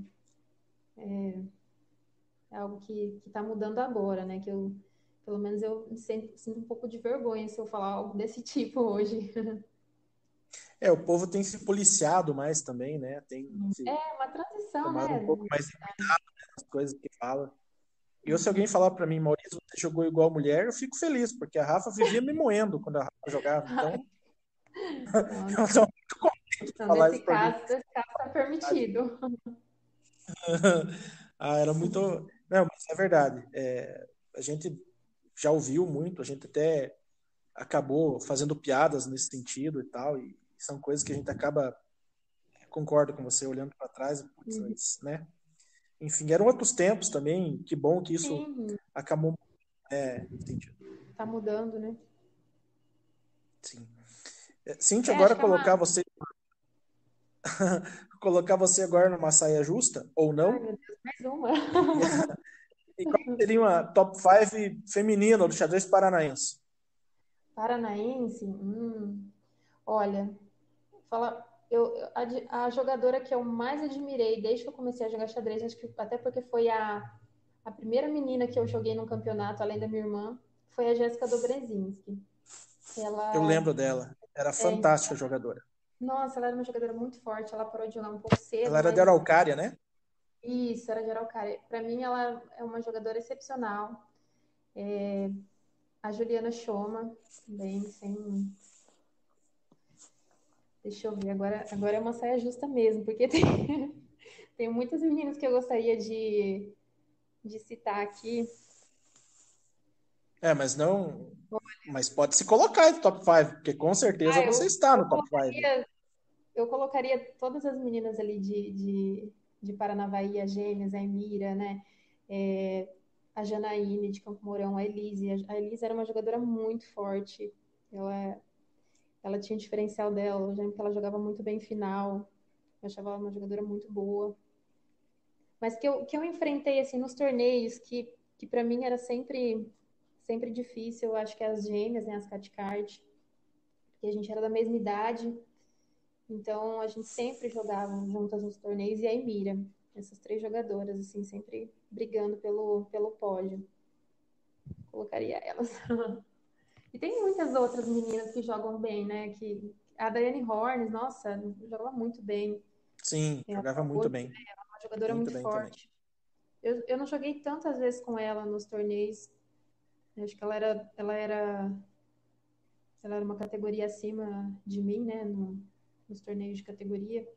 É algo que está mudando agora, né? Pelo menos eu sinto um pouco de vergonha se eu falar algo desse tipo hoje. O povo tem se policiado mais também, né? Tem se Uma transição, tomado um né? pouco mais de cuidado, né, nas coisas que fala. Se alguém falar para mim, Maurício, você jogou igual mulher, eu fico feliz, porque a Rafa vivia me moendo quando a Rafa jogava. Então, Não, eu sou muito contente de falar isso por mim. nesse caso está permitido. Era muito. Não, mas é verdade. A gente já ouviu muito, a gente até acabou fazendo piadas nesse sentido e tal, e são coisas que a gente acaba, concordo com você, olhando para trás, putz, né? Enfim, eram outros tempos também, que bom que isso Sim, acabou nesse sentido. tá mudando, né? Sim. Cíntia, Acho agora que é uma. colocar você agora numa saia justa, ou Ai, não, meu Deus, mais uma. e qual seria uma top 5 feminina do xadrez paranaense? Paranaense? Olha, fala, a jogadora que eu mais admirei desde que eu comecei a jogar xadrez, acho que até porque foi a primeira menina que eu joguei num campeonato, além da minha irmã, foi a Jéssica Dobrezinski. Eu Ela, lembro dela, era é, fantástica jogadora. nossa, ela era uma jogadora muito forte, ela parou de jogar um pouco Ela cedo, era de mas Araucária, né? isso, era de Araucária. Para mim, ela é uma jogadora excepcional. A Juliana Choma, também, sem. Deixa eu ver, agora é uma saia justa mesmo, porque tem muitas meninas que eu gostaria de citar aqui. Mas não. Mas pode se colocar em top 5, porque com certeza Ah, você está eu no top 5. colocaria todas as meninas ali de Paranavaí, a Gêmeas, a Emira, né? É, a Janaíne de Campo Mourão, a Elise. A Elise era uma jogadora muito forte. Ela tinha o diferencial dela. Eu lembro que ela jogava muito bem em final. Eu achava ela uma jogadora muito boa. Mas que eu enfrentei assim nos torneios, que para mim era sempre difícil, eu acho que as gêmeas, né, as Caticard, porque a gente era da mesma idade, então a gente sempre jogava juntas nos torneios, e a Emira, essas três jogadoras, assim, sempre brigando pelo pódio. Colocaria elas. E tem muitas outras meninas que jogam bem, né? A Daiane Hornes, nossa, jogava muito bem. Sim, jogava muito Hoje bem. é uma jogadora Muito muito bem também. forte. Eu não joguei tantas vezes com ela nos torneios. Eu acho que ela era uma categoria acima de mim, né? Nos torneios de categoria.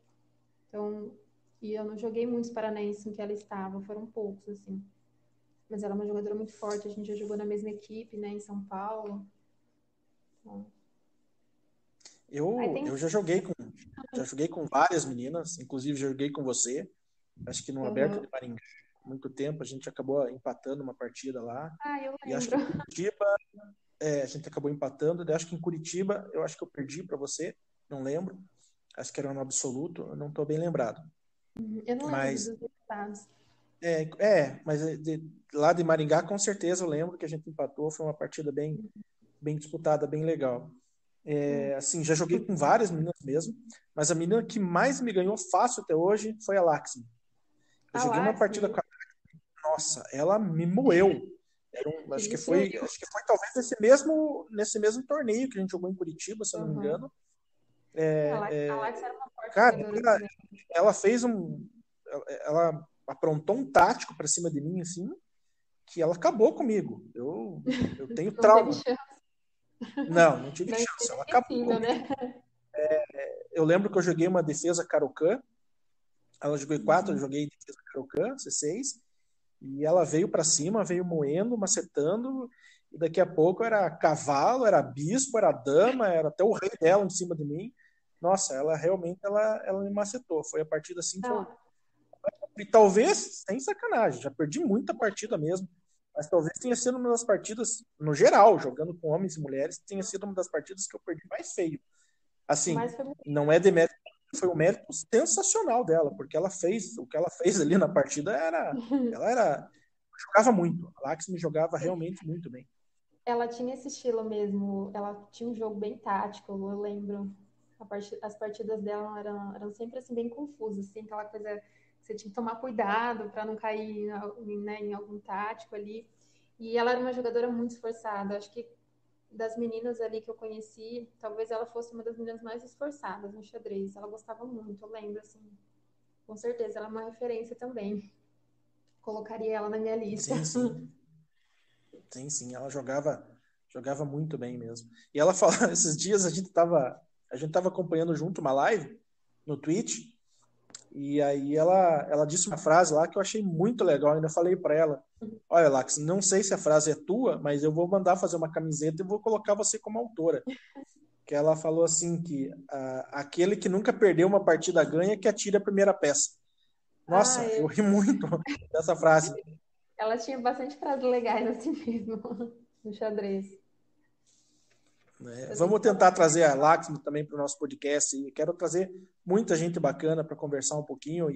Então, e eu não joguei muitos paranaenses em que ela estava, foram poucos, assim. Mas ela é uma jogadora muito forte, a gente já jogou na mesma equipe, né, em São Paulo. Então, aí Eu, tem. eu já joguei com várias meninas, inclusive joguei com você. Acho que no Aberto Uhum. de Maringá, há muito tempo, a gente acabou empatando uma partida lá. Ah, eu E acho que lembro. em Curitiba, a gente acabou empatando. E acho que em Curitiba, eu acho que eu perdi para você, não lembro. Acho que era no absoluto, eu não estou bem lembrado. Eu não lembro Mas dos resultados. lá de Maringá, com certeza eu lembro que a gente empatou. Foi uma partida bem, bem disputada, bem legal. Assim, já joguei com várias meninas mesmo, mas a menina que mais me ganhou fácil até hoje foi a Laxmi. Eu A joguei uma partida Laxmi, com a Nossa, ela me moeu. te Acho destruiu. que foi talvez nesse mesmo torneio que a gente jogou em Curitiba, se eu não me Uhum. engano. A Lax era uma forte Cara, jogadora ela, também. ela fez um. Ela aprontou um tático para cima de mim, assim, que ela acabou comigo. Eu tenho Não teve trauma. chance, Não tive não é chance. Ela acabou inesquecível, comigo. né? Eu lembro que eu joguei uma defesa Caro-Kann. Ela jogou 4, eu joguei defesa Caro-Kann, C6. E ela veio para cima, veio moendo, macetando. E daqui a pouco era cavalo, era bispo, era dama, era até o rei dela em cima de mim. Nossa, ela realmente ela me macetou. Foi a partida assim que eu. Não, E talvez, sem sacanagem, já perdi muita partida mesmo. Mas talvez tenha sido uma das partidas, no geral, jogando com homens e mulheres, tenha sido uma das partidas que eu perdi mais feio. Assim, mas foi não é demérito, foi um mérito sensacional dela, porque o que ela fez ali na partida ela jogava muito. A Lax me jogava realmente muito bem. ela tinha esse estilo mesmo, ela tinha um jogo bem tático, eu lembro. As partidas dela eram sempre assim bem confusas, assim, aquela coisa que você tinha que tomar cuidado para não cair né, em algum tático ali. E ela era uma jogadora muito esforçada. Acho que das meninas ali que eu conheci, talvez ela fosse uma das meninas mais esforçadas no xadrez. Ela gostava muito, eu lembro, assim, com certeza, ela é uma referência também. Colocaria ela na minha lista. Sim, sim. Sim, sim, ela jogava muito bem mesmo. E ela falou, esses dias a gente tava acompanhando junto uma live no Twitch, E aí ela disse uma frase lá que eu achei muito legal. Ainda falei para ela: olha, Lax, não sei se a frase é tua, mas eu vou mandar fazer uma camiseta e vou colocar você como autora. Que ela falou assim que aquele que nunca perdeu uma partida ganha que atira a primeira peça. Nossa, eu ri muito dessa frase. Ela tinha bastante frases legais assim mesmo no xadrez. Vamos tentar trazer a Lax também para o nosso podcast. E quero trazer muita gente bacana para conversar um pouquinho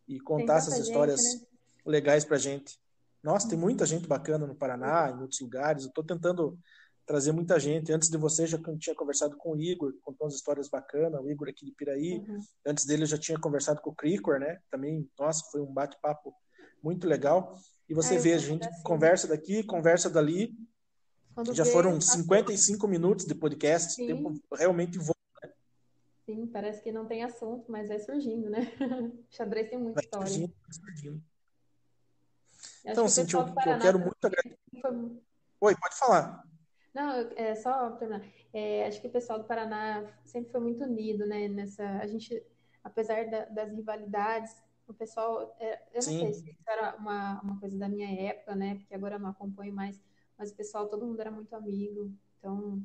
e contar essas histórias legais para a gente. Nossa, tem muita gente bacana no Paraná, em outros lugares. Eu estou tentando trazer muita gente. Antes de você, já tinha conversado com o Igor, contou umas histórias bacanas, o Igor aqui de Piraí. Antes dele, eu já tinha conversado com o Cricor, né? Também, nossa, foi um bate-papo muito legal. E você vê, a gente conversa daqui, conversa dali. Já foram 55 minutos de podcast, o tempo realmente voa, né? Sim, parece que não tem assunto, mas vai surgindo, né? O xadrez tem muita história. Surgindo. Então, Cíntia, eu quero muito agradecer. Oi, pode falar. Não, só terminar. Acho que o pessoal do Paraná sempre foi muito unido, né? A gente, apesar das rivalidades, o pessoal, eu não sei se isso era uma coisa da minha época, né? Porque agora eu não acompanho mais. Mas o pessoal, todo mundo era muito amigo, então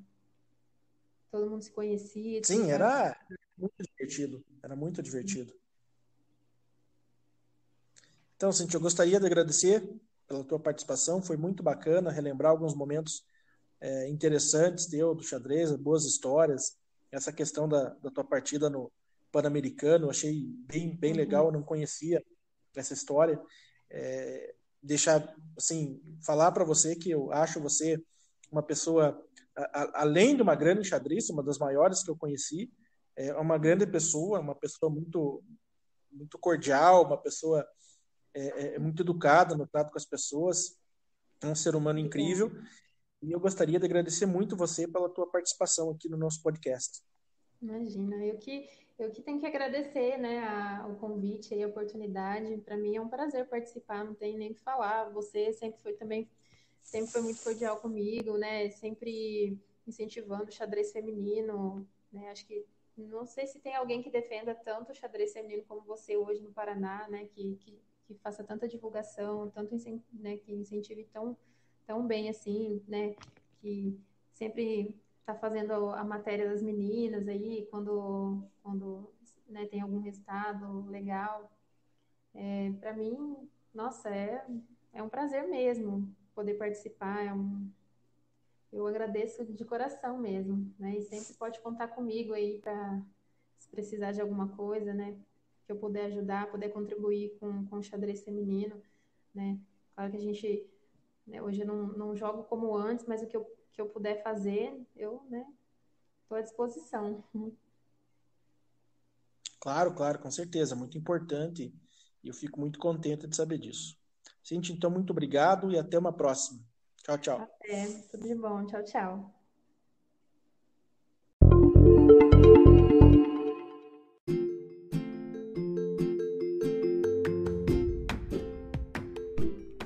todo mundo se conhecia. Sim, era muito divertido, era muito divertido. Então, Cíntia, eu gostaria de agradecer pela tua participação, foi muito bacana relembrar alguns momentos interessantes do xadrez, boas histórias, essa questão da tua partida no Pan-Americano, eu achei bem legal, eu não conhecia essa história. Deixar, assim, falar para você que eu acho você uma pessoa, além de uma grande enxadrista, uma das maiores que eu conheci, uma grande pessoa, uma pessoa muito, muito cordial, uma pessoa muito educada no trato com as pessoas, um ser humano incrível, e eu gostaria de agradecer muito você pela tua participação aqui no nosso podcast. Imagina, eu que tenho que agradecer, né, o convite e a oportunidade. Para mim é um prazer participar, não tem nem o que falar. Você sempre foi muito cordial comigo, né, sempre incentivando o xadrez feminino, né, acho que não sei se tem alguém que defenda tanto o xadrez feminino como você hoje no Paraná, né, que faça tanta divulgação, tanto, né, que incentive tão bem assim, né, que sempre está fazendo a matéria das meninas aí, quando né, tem algum resultado legal. Para mim, nossa, é um prazer mesmo poder participar, eu agradeço de coração mesmo, né, e sempre pode contar comigo aí para se precisar de alguma coisa, né, que eu puder ajudar, puder contribuir com o xadrez feminino, né, claro que a gente, né, hoje eu não jogo como antes, mas o que eu puder fazer, eu, né, estou à disposição. Claro, com certeza, muito importante, e eu fico muito contente de saber disso. Cíntia, então, muito obrigado e até uma próxima. Tchau, tchau. Até, tudo de bom, tchau, tchau.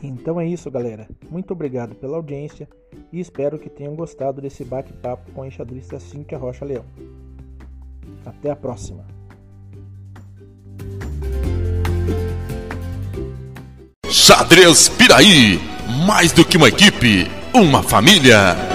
Então é isso, galera. Muito obrigado pela audiência e espero que tenham gostado desse bate-papo com a enxadrista Cíntia Rocha Leão. Até a próxima! Xadrez Piraí, mais do que uma equipe, uma família.